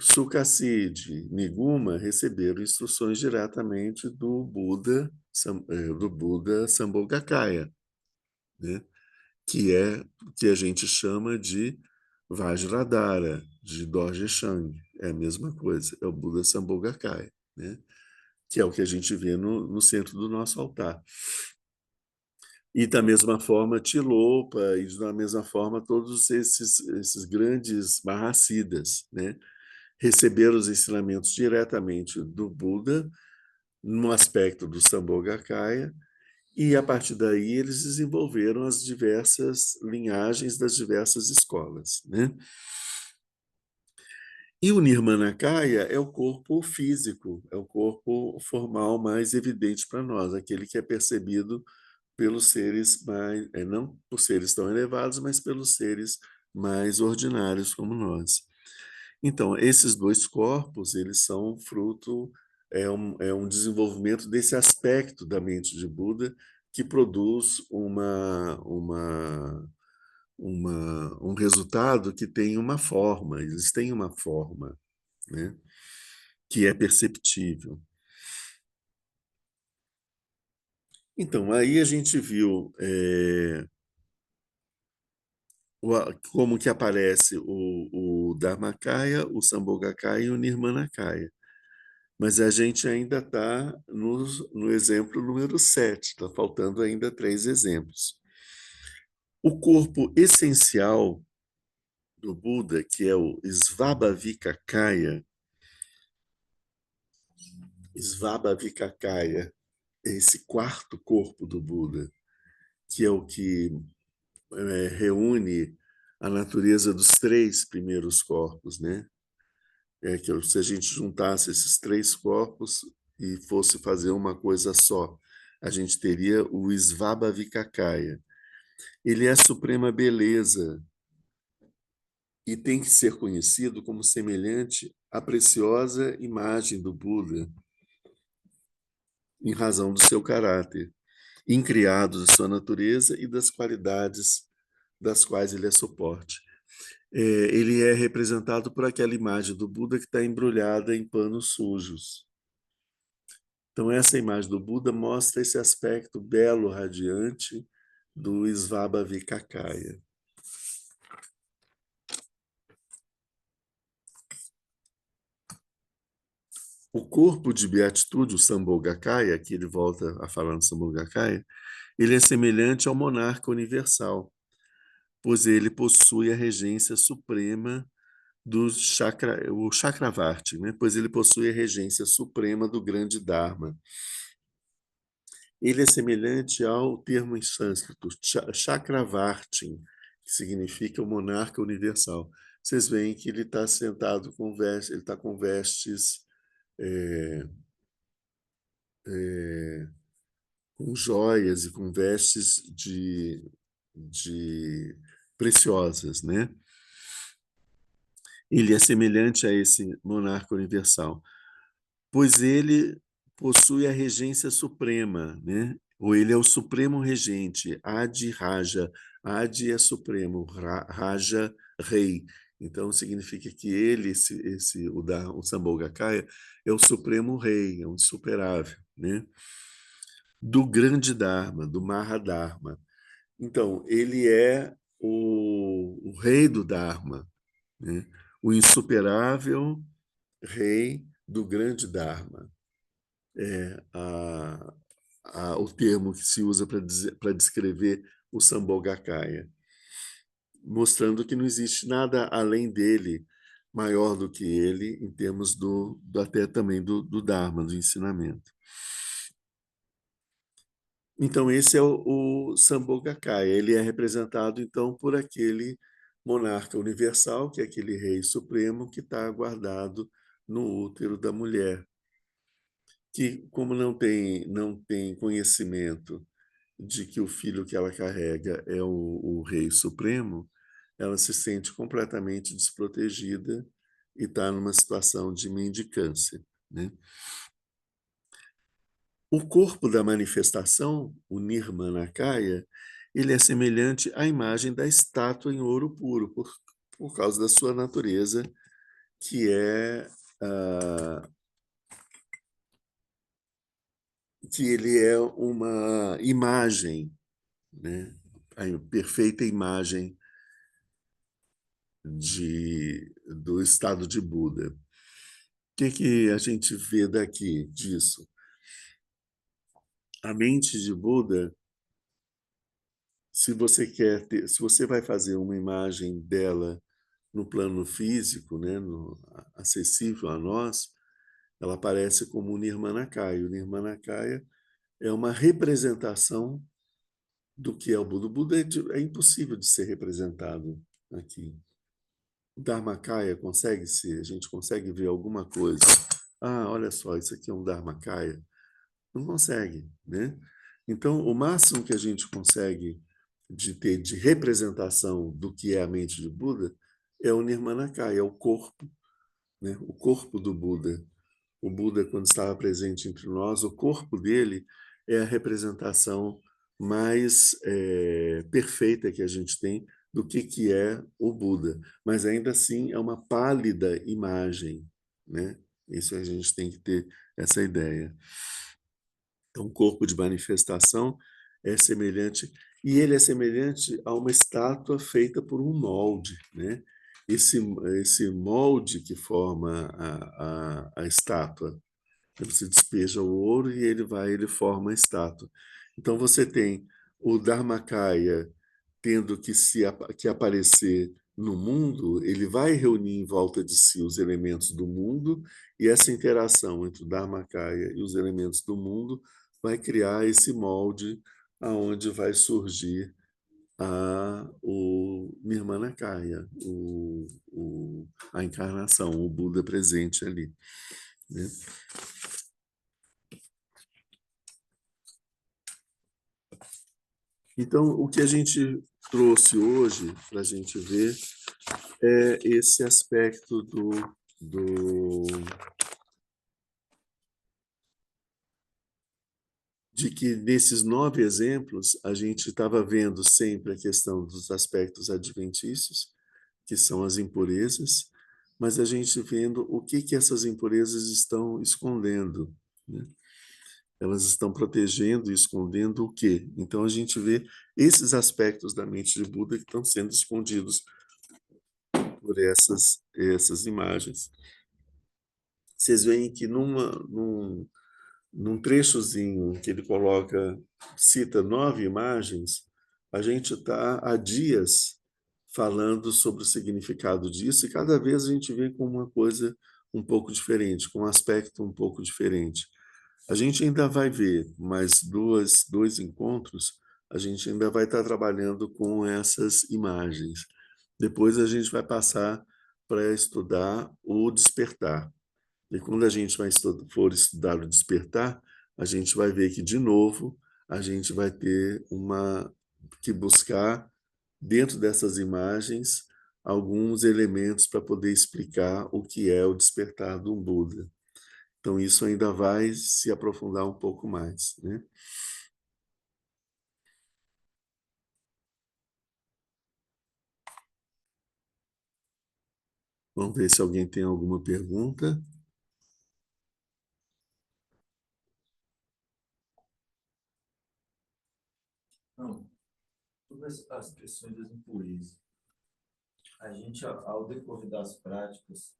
Sukasidi, Niguma receberam instruções diretamente do Buda Sambhogakaya, né? Que é que a gente chama de Vajradhara, de Dorje Shang. É a mesma coisa, é o Buda Sambhogakaya, né? Que é o que a gente vê no centro do nosso altar. E da mesma forma, Tilopa, e da mesma forma, todos esses grandes Mahasiddhas, né? Receberam os ensinamentos diretamente do Buda, no aspecto do Sambhogakaya, e a partir daí eles desenvolveram as diversas linhagens das diversas escolas, né? E o Nirmanakaya é o corpo físico, é o corpo formal mais evidente para nós, aquele que é percebido pelos seres mais, não por seres tão elevados, mas pelos seres mais ordinários como nós. Então, esses dois corpos, eles são fruto, é um desenvolvimento desse aspecto da mente de Buda que produz um resultado que tem uma forma, eles têm uma forma, né, que é perceptível. Então, aí a gente viu como que aparece o Dharmakaya, o Sambhogakaya e o Nirmanakaya. Mas a gente ainda está no exemplo número 7, está faltando ainda 3 exemplos. O corpo essencial do Buda, que é o Svabhavikakaya, é esse quarto corpo do Buda, que é o que reúne a natureza dos 3 primeiros corpos, né? Que se a gente juntasse esses 3 corpos e fosse fazer uma coisa só, a gente teria o Svabhavikakaya. Ele é a suprema beleza e tem que ser conhecido como semelhante à preciosa imagem do Buda, em razão do seu caráter, incriado da sua natureza e das qualidades das quais ele é suporte. Ele é representado por aquela imagem do Buda que está embrulhada em panos sujos. Então, essa imagem do Buda mostra esse aspecto belo, radiante do Svabhavikakaya. O corpo de beatitude, o Sambhogakaya, aqui ele volta a falar no Sambhogakaya, ele é semelhante ao monarca universal, pois ele possui a regência suprema do chakra, o Chakravarti, né? Pois ele possui a regência suprema do grande Dharma. Ele é semelhante ao termo em sânscrito, Chakravartin, que significa o monarca universal. Vocês veem que ele está sentado com vestes, ele está com vestes com joias e com vestes de preciosas, né? Ele é semelhante a esse monarca universal, pois ele possui a regência suprema, né? Ou ele é o supremo regente, Adi Raja. Adi é supremo, Raja rei. Então significa que ele, o Sambhogakaya, é o supremo rei, é um insuperável, né? Do grande Dharma, do Mahadharma. Então, ele é o rei do Dharma, né? O insuperável rei do grande Dharma. É o termo que se usa para descrever o Sambhogakaya, mostrando que não existe nada além dele maior do que ele em termos até também do Dharma, do ensinamento. Então, esse é o Sambhogakaya. Ele é representado, então, por aquele monarca universal, que é aquele rei supremo que está guardado no útero da mulher, que, como não tem conhecimento de que o filho que ela carrega é o rei supremo, ela se sente completamente desprotegida e está numa situação de mendicância, né? O corpo da manifestação, o Nirmanakaya, ele é semelhante à imagem da estátua em ouro puro, por causa da sua natureza, que é que ele é uma imagem, né? A perfeita imagem do estado de Buda. O que a gente vê daqui disso? A mente de Buda, se você vai fazer uma imagem dela no plano físico, né, acessível a nós, ela aparece como o Nirmanakaya. O Nirmanakaya é uma representação do que é o Buda. O Buda é impossível de ser representado aqui. O Dharmakaya consegue ser, a gente consegue ver alguma coisa. Ah, olha só, isso aqui é um Dharmakaya. Não consegue, né? Então, o máximo que a gente consegue de ter de representação do que é a mente de Buda é o Nirmanakaya, é o corpo, né? O corpo do Buda. O Buda, quando estava presente entre nós, o corpo dele é a representação mais perfeita que a gente tem do que é o Buda. Mas ainda assim é uma pálida imagem, né? Isso a gente tem que ter essa ideia. Então, o corpo de manifestação é semelhante, e ele é semelhante a uma estátua feita por um molde, né? Esse molde que forma a estátua. Você despeja o ouro e ele forma a estátua. Então você tem o Dharmakaya tendo que aparecer no mundo, ele vai reunir em volta de si os elementos do mundo, e essa interação entre o Dharmakaya e os elementos do mundo vai criar esse molde aonde vai surgir o Nirmanakaya, a encarnação, o Buda presente ali, né? Então, o que a gente trouxe hoje para a gente ver é esse aspecto de que nesses 9 exemplos a gente estava vendo sempre a questão dos aspectos adventícios, que são as impurezas, mas a gente vendo o que essas impurezas estão escondendo, né? Elas estão protegendo e escondendo o quê? Então a gente vê esses aspectos da mente de Buda que estão sendo escondidos por essas imagens. vocês veem que num trechozinho que ele coloca, cita 9 imagens, a gente está há dias falando sobre o significado disso e cada vez a gente vê com uma coisa um pouco diferente, com um aspecto um pouco diferente. A gente ainda vai ver mais dois encontros, a gente ainda vai estar trabalhando com essas imagens. Depois a gente vai passar para estudar o despertar. E quando a gente for estudar o despertar, a gente vai ver que, de novo, a gente vai ter que buscar, dentro dessas imagens, alguns elementos para poder explicar o que é o despertar de um Buda. Então, isso ainda vai se aprofundar um pouco mais, né? Vamos ver se alguém tem alguma pergunta. Não, todas as questões das impurezas. A gente, ao decorrer das práticas,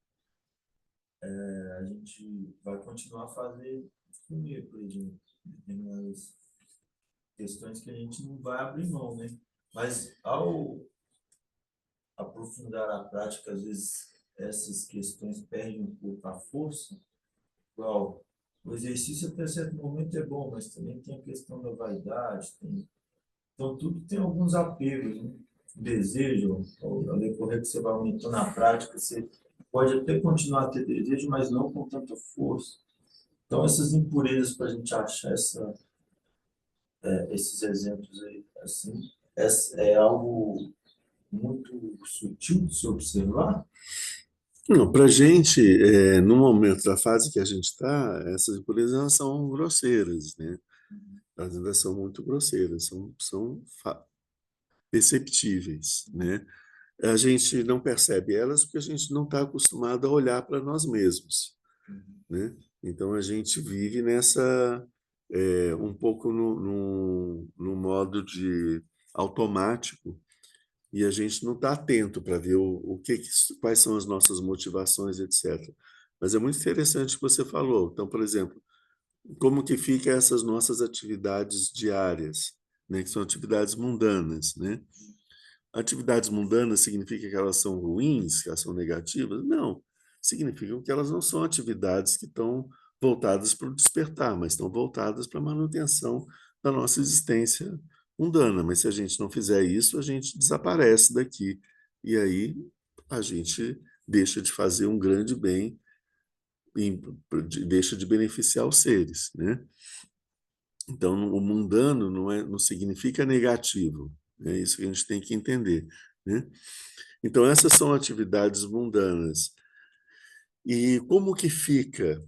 a gente vai continuar a fazer comer, por exemplo. Tem umas questões que a gente não vai abrir mão, né? Mas ao aprofundar a prática, às vezes essas questões perdem um pouco a força. Igual, o exercício até certo momento é bom, mas também tem a questão da vaidade, então tudo tem alguns apegos, né? Desejo, ao decorrer que você vai aumentando na prática, você pode até continuar a ter desejo, mas não com tanta força. Então essas impurezas para a gente achar esses exemplos aí, assim, é algo muito sutil de se observar. Não, para a gente, no momento da fase que a gente está, essas impurezas elas são grosseiras, né? Elas ainda são muito grosseiras, são perceptíveis, né? A gente não percebe elas porque a gente não está acostumado a olhar para nós mesmos, né? Então a gente vive um pouco no modo de automático e a gente não está atento para ver quais são as nossas motivações, etc. Mas é muito interessante o que você falou. Então, por exemplo, como que fica essas nossas atividades diárias, né? Que são atividades mundanas, né? Atividades mundanas significa que elas são ruins, que elas são negativas? Não. Significam que elas não são atividades que estão voltadas para o despertar, mas estão voltadas para a manutenção da nossa existência mundana. Mas se a gente não fizer isso, a gente desaparece daqui. E aí a gente deixa de fazer um grande bem e deixa de beneficiar os seres, né? Então, o mundano não significa negativo. É isso que a gente tem que entender, né? Então, essas são atividades mundanas. E como que fica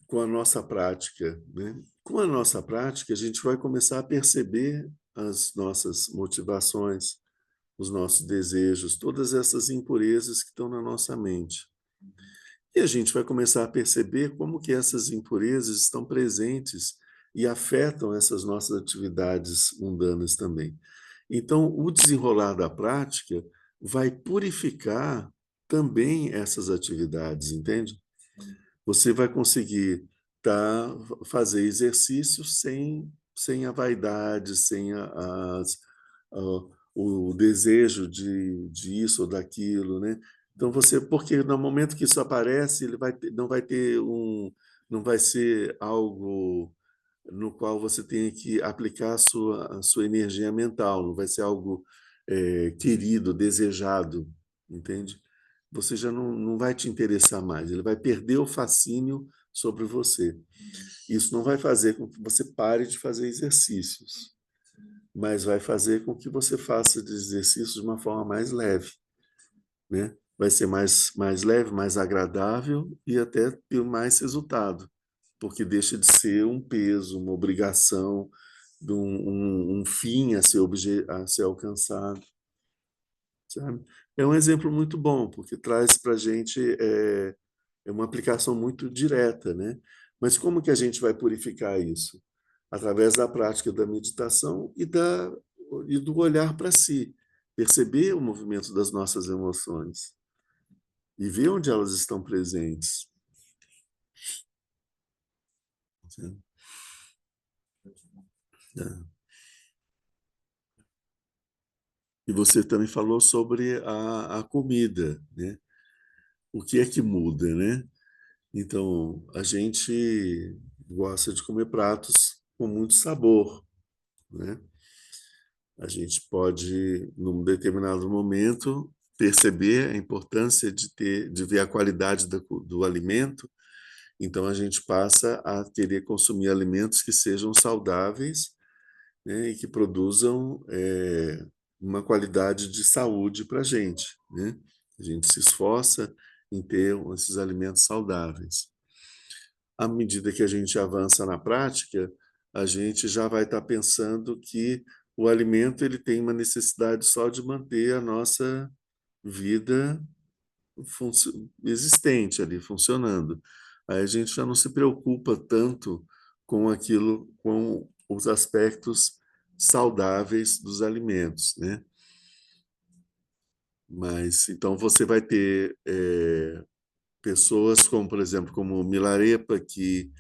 com a nossa prática, né? Com a nossa prática, a gente vai começar a perceber as nossas motivações, os nossos desejos, todas essas impurezas que estão na nossa mente. E a gente vai começar a perceber como que essas impurezas estão presentes e afetam essas nossas atividades mundanas também. Então, o desenrolar da prática vai purificar também essas atividades, entende? Você vai conseguir fazer exercícios sem a vaidade, sem a- o desejo de isso ou daquilo, né? Então porque no momento que isso aparece, ele não vai ter não vai ser algo no qual você tenha que aplicar a sua energia mental, não vai ser algo querido, desejado, entende? Você já não vai te interessar mais, ele vai perder o fascínio sobre você. Isso não vai fazer com que você pare de fazer exercícios, mas vai fazer com que você faça exercícios de uma forma mais leve, né? Vai ser mais leve, mais agradável e até ter mais resultado, porque deixa de ser um peso, uma obrigação, um fim a ser alcançado, sabe? É um exemplo muito bom, porque traz para a gente uma aplicação muito direta, né? Mas como que a gente vai purificar isso? Através da prática da meditação e do olhar para si, perceber o movimento das nossas emoções e ver onde elas estão presentes. É. E você também falou sobre a comida, né? O que é que muda, né? Então, a gente gosta de comer pratos com muito sabor, né? A gente pode, num determinado momento, perceber a importância de ver a qualidade do alimento. Então, a gente passa a querer consumir alimentos que sejam saudáveis, né, e que produzam uma qualidade de saúde para a gente, né? A gente se esforça em ter esses alimentos saudáveis. À medida que a gente avança na prática, a gente já vai estar pensando que o alimento ele tem uma necessidade só de manter a nossa vida existente ali, funcionando. Aí a gente já não se preocupa tanto com aquilo, com os aspectos saudáveis dos alimentos, né? Mas então você vai ter pessoas como, por exemplo, como Milarepa, que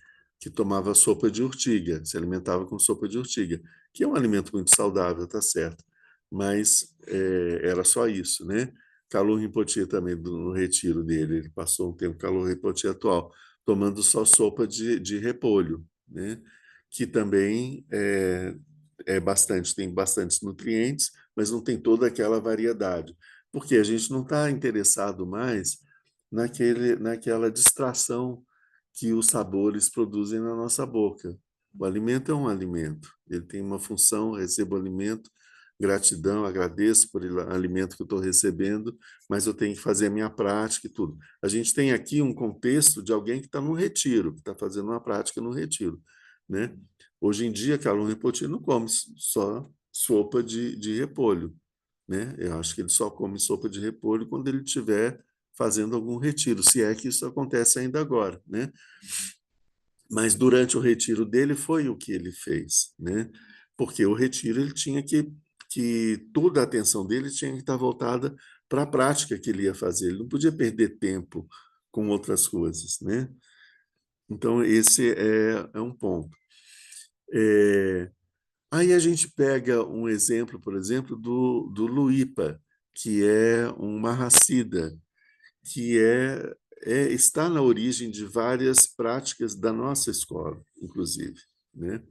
tomava sopa de urtiga, se alimentava com sopa de urtiga, que é um alimento muito saudável, tá certo, mas era só isso, né? Kalu Rinpoche também, no retiro dele, ele passou um tempo, Kalu Rinpoche atual, tomando só sopa de repolho, né? Que também tem bastantes nutrientes, mas não tem toda aquela variedade, porque a gente não está interessado mais naquela distração que os sabores produzem na nossa boca. O alimento é um alimento, ele tem uma função, recebo alimento, gratidão, agradeço por o alimento que eu estou recebendo, mas eu tenho que fazer a minha prática e tudo. A gente tem aqui um contexto de alguém que está no retiro, que está fazendo uma prática no retiro, né? Hoje em dia, Kalun Rinpoche não come só sopa de repolho, né? Eu acho que ele só come sopa de repolho quando ele estiver fazendo algum retiro, se é que isso acontece ainda agora, né? Mas durante o retiro dele foi o que ele fez, né? Porque o retiro ele tinha que toda a atenção dele tinha que estar voltada para a prática que ele ia fazer. Ele não podia perder tempo com outras coisas, né? Então esse é um ponto. Aí a gente pega um exemplo, por exemplo, do Luípa, que é um Mahasiddha, que está na origem de várias práticas da nossa escola, inclusive, né?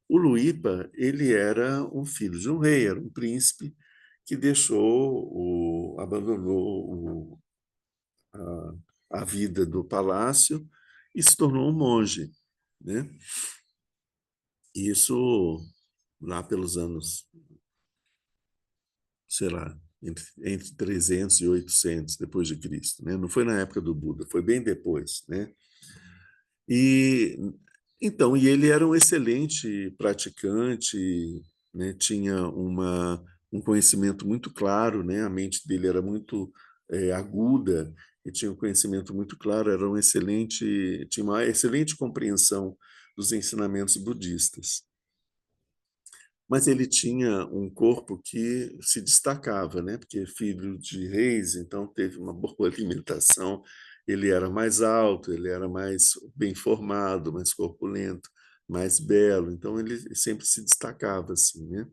O Luípa, ele era um filho de um rei, era um príncipe que abandonou a vida do palácio e se tornou um monge, né? Isso lá pelos anos, sei lá, entre 300 e 800 depois de Cristo, né? Não foi na época do Buda, foi bem depois, né? E então, e ele era um excelente praticante, né? Tinha um conhecimento muito claro, né? A mente dele era muito aguda e tinha um conhecimento muito claro, tinha uma excelente compreensão dos ensinamentos budistas. Mas ele tinha um corpo que se destacava, né? Porque filho de reis, então teve uma boa alimentação, ele era mais alto, ele era mais bem formado, mais corpulento, mais belo, então ele sempre se destacava assim, né?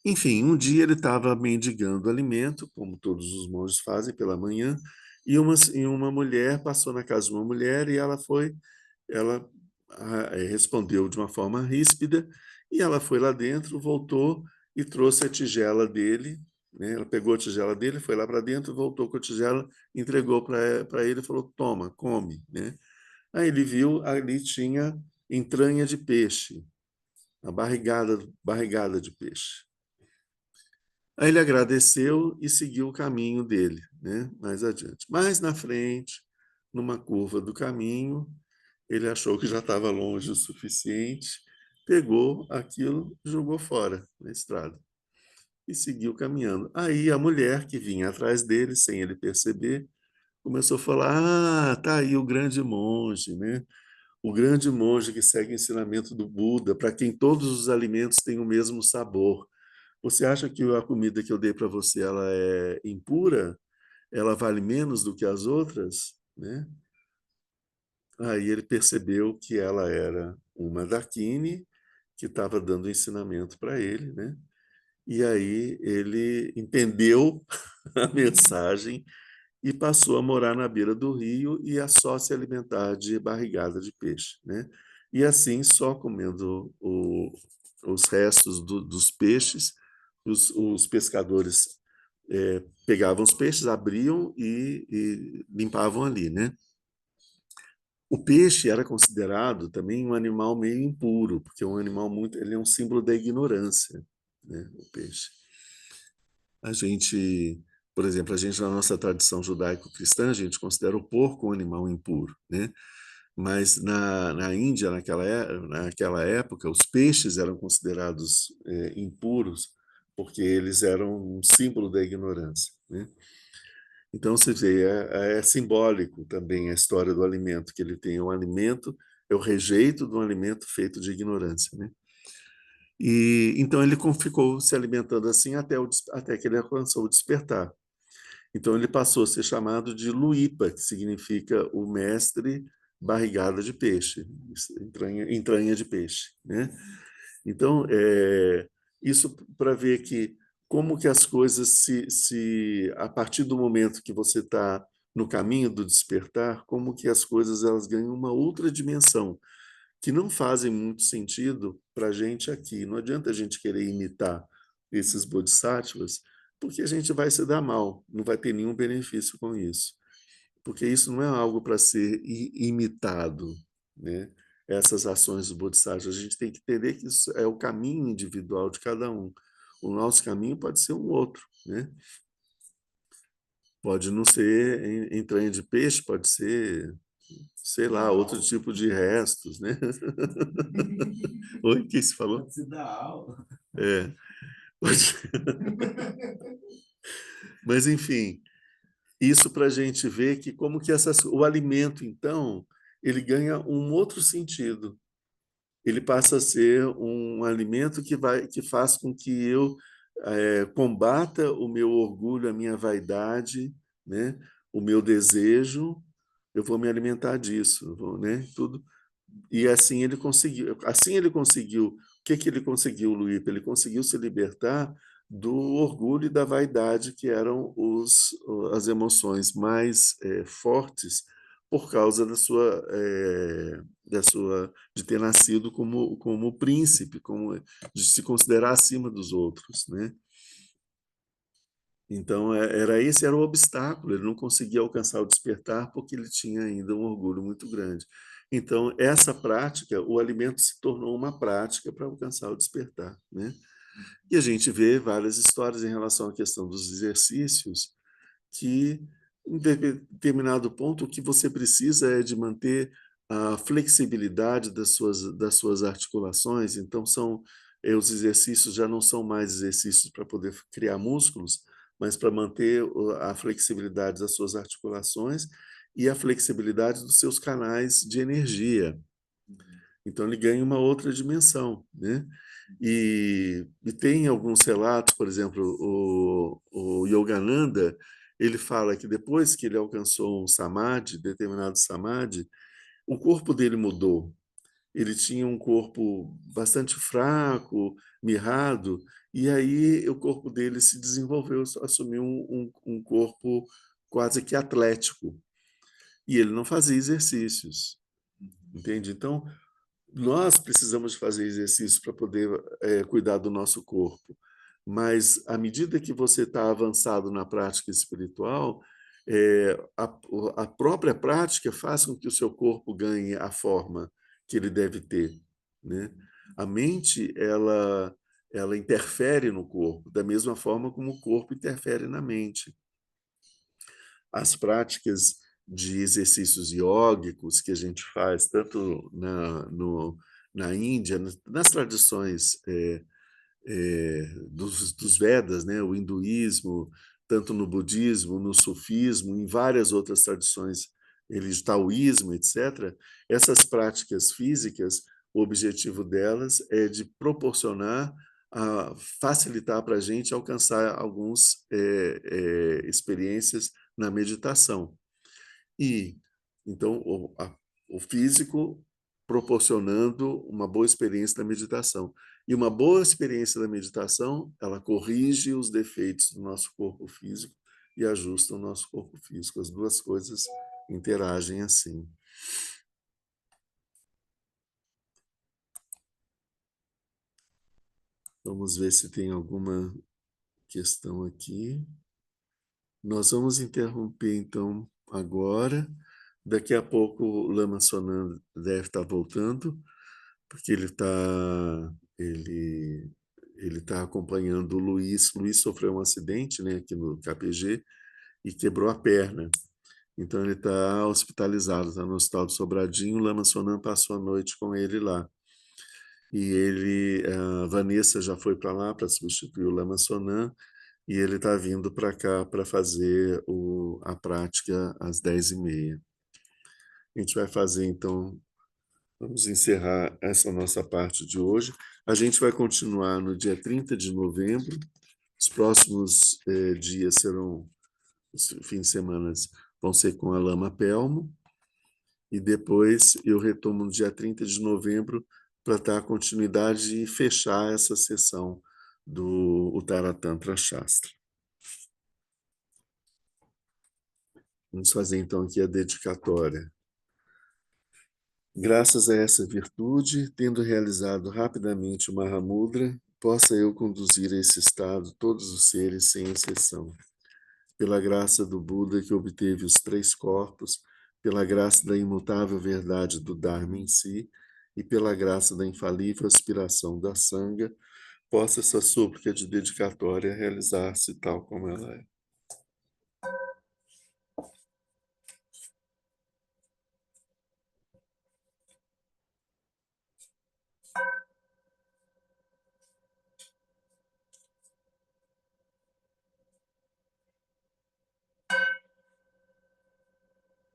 Enfim, um dia ele estava mendigando alimento, como todos os monges fazem pela manhã, e uma mulher passou na casa de uma mulher e ela respondeu de uma forma ríspida, e ela foi lá dentro, voltou e trouxe a tigela dele, né? Ela pegou a tigela dele, foi lá para dentro, voltou com a tigela, entregou para ele e falou: toma, come, né? Aí ele viu, ali tinha entranha de peixe, a barrigada de peixe. Aí ele agradeceu e seguiu o caminho dele, né? Mais adiante. Mais na frente, numa curva do caminho, ele achou que já estava longe o suficiente, pegou aquilo e jogou fora na estrada e seguiu caminhando. Aí a mulher que vinha atrás dele, sem ele perceber, começou a falar: ah, tá aí o grande monge, né? O grande monge que segue o ensinamento do Buda, para quem todos os alimentos têm o mesmo sabor. Você acha que a comida que eu dei para você ela é impura? Ela vale menos do que as outras, né? Aí ele percebeu que ela era uma Dakini que estava dando ensinamento para ele, né? E aí ele entendeu a mensagem e passou a morar na beira do rio e a só se alimentar de barrigada de peixe, né? E assim, só comendo os restos dos peixes, os pescadores pegavam os peixes, abriam e limpavam ali, né? O peixe era considerado também um animal meio impuro, porque é um animal muito, ele é um símbolo da ignorância, né? O peixe. A gente, por exemplo, a gente na nossa tradição judaico-cristã, a gente considera o porco um animal impuro, né? Mas na Índia, naquela época, os peixes eram considerados impuros porque eles eram um símbolo da ignorância, né? Então, você vê, é simbólico também a história do alimento, que ele tem um alimento, é o rejeito de um alimento feito de ignorância, né? E então ele ficou se alimentando assim até que ele alcançou o despertar. Então ele passou a ser chamado de Luípa, que significa o mestre barrigada de peixe, entranha de peixe, né? Então, isso para ver que como que as coisas a partir do momento que você está no caminho do despertar, como que as coisas elas ganham uma outra dimensão que não fazem muito sentido para a gente aqui. Não adianta a gente querer imitar esses bodhisattvas, porque a gente vai se dar mal, não vai ter nenhum benefício com isso, porque isso não é algo para ser imitado, né? Essas ações dos bodhisattvas, a gente tem que entender que isso é o caminho individual de cada um. O nosso caminho pode ser um outro, né? Pode não ser entranha de peixe, pode ser, sei lá, outro tipo de restos, né? Oi, o que você falou? Pode se dar aula. É, pode... Mas enfim, isso para a gente ver que como que o alimento, então, ele ganha um outro sentido. Ele passa a ser um alimento que faz com que eu combata o meu orgulho, a minha vaidade, né? O meu desejo. Eu vou me alimentar disso, né? Tudo. E assim ele conseguiu. Assim ele conseguiu. O que ele conseguiu, Luís? Ele conseguiu se libertar do orgulho e da vaidade, que eram as emoções mais fortes por causa de ter nascido como príncipe, de se considerar acima dos outros, né? Então esse era o obstáculo. Ele não conseguia alcançar o despertar porque ele tinha ainda um orgulho muito grande. Então essa prática, o alimento se tornou uma prática para alcançar o despertar, né? E a gente vê várias histórias em relação à questão dos exercícios que, em determinado ponto, o que você precisa é de manter a flexibilidade das suas articulações. Então, os exercícios já não são mais exercícios para poder criar músculos, mas para manter a flexibilidade das suas articulações e a flexibilidade dos seus canais de energia. Então, ele ganha uma outra dimensão, né? E tem alguns relatos, por exemplo, o Yogananda, ele fala que depois que ele alcançou um samadhi, determinado samadhi, o corpo dele mudou. Ele tinha um corpo bastante fraco, mirrado, e aí o corpo dele se desenvolveu, assumiu um corpo quase que atlético. E ele não fazia exercícios, entende? Então, nós precisamos fazer exercício para poder cuidar do nosso corpo, mas à medida que você está avançado na prática espiritual, a própria prática faz com que o seu corpo ganhe a forma que ele deve ter, né? A mente, ela interfere no corpo, da mesma forma como o corpo interfere na mente. As práticas de exercícios iógicos que a gente faz, tanto na Índia, nas tradições dos Vedas, né? O hinduísmo, tanto no budismo, no sufismo, em várias outras tradições, taoísmo, etc., essas práticas físicas, o objetivo delas é de proporcionar, facilitar para a gente alcançar algumas experiências na meditação. E então o físico proporcionando uma boa experiência da meditação. E uma boa experiência da meditação, ela corrige os defeitos do nosso corpo físico e ajusta o nosso corpo físico. As duas coisas interagem assim. Vamos ver se tem alguma questão aqui. Nós vamos interromper, então, agora. Daqui a pouco o Lama Sonan deve estar voltando, porque ele tá acompanhando o Luiz. Luiz sofreu um acidente, né, aqui no KPG e quebrou a perna. Então ele está hospitalizado, está no Hospital do Sobradinho. O Lama Sonan passou a noite com ele lá. E a Vanessa já foi para lá para substituir o Lama Sonan, e ele está vindo para cá para fazer a prática às 10h30. A gente vai fazer, então, vamos encerrar essa nossa parte de hoje. A gente vai continuar no dia 30 de novembro. Os próximos dias serão, os fins de semana vão ser com a Lama Pelmo, e depois eu retomo no dia 30 de novembro para dar continuidade e fechar essa sessão do Uttara Tantra Shastra. Vamos fazer então aqui a dedicatória. Graças a essa virtude, tendo realizado rapidamente o Mahamudra, possa eu conduzir a esse estado todos os seres sem exceção. Pela graça do Buda que obteve os 3 corpos, pela graça da imutável verdade do Dharma em si e pela graça da infalível aspiração da Sangha, possa essa súplica de dedicatória realizar-se tal como ela é.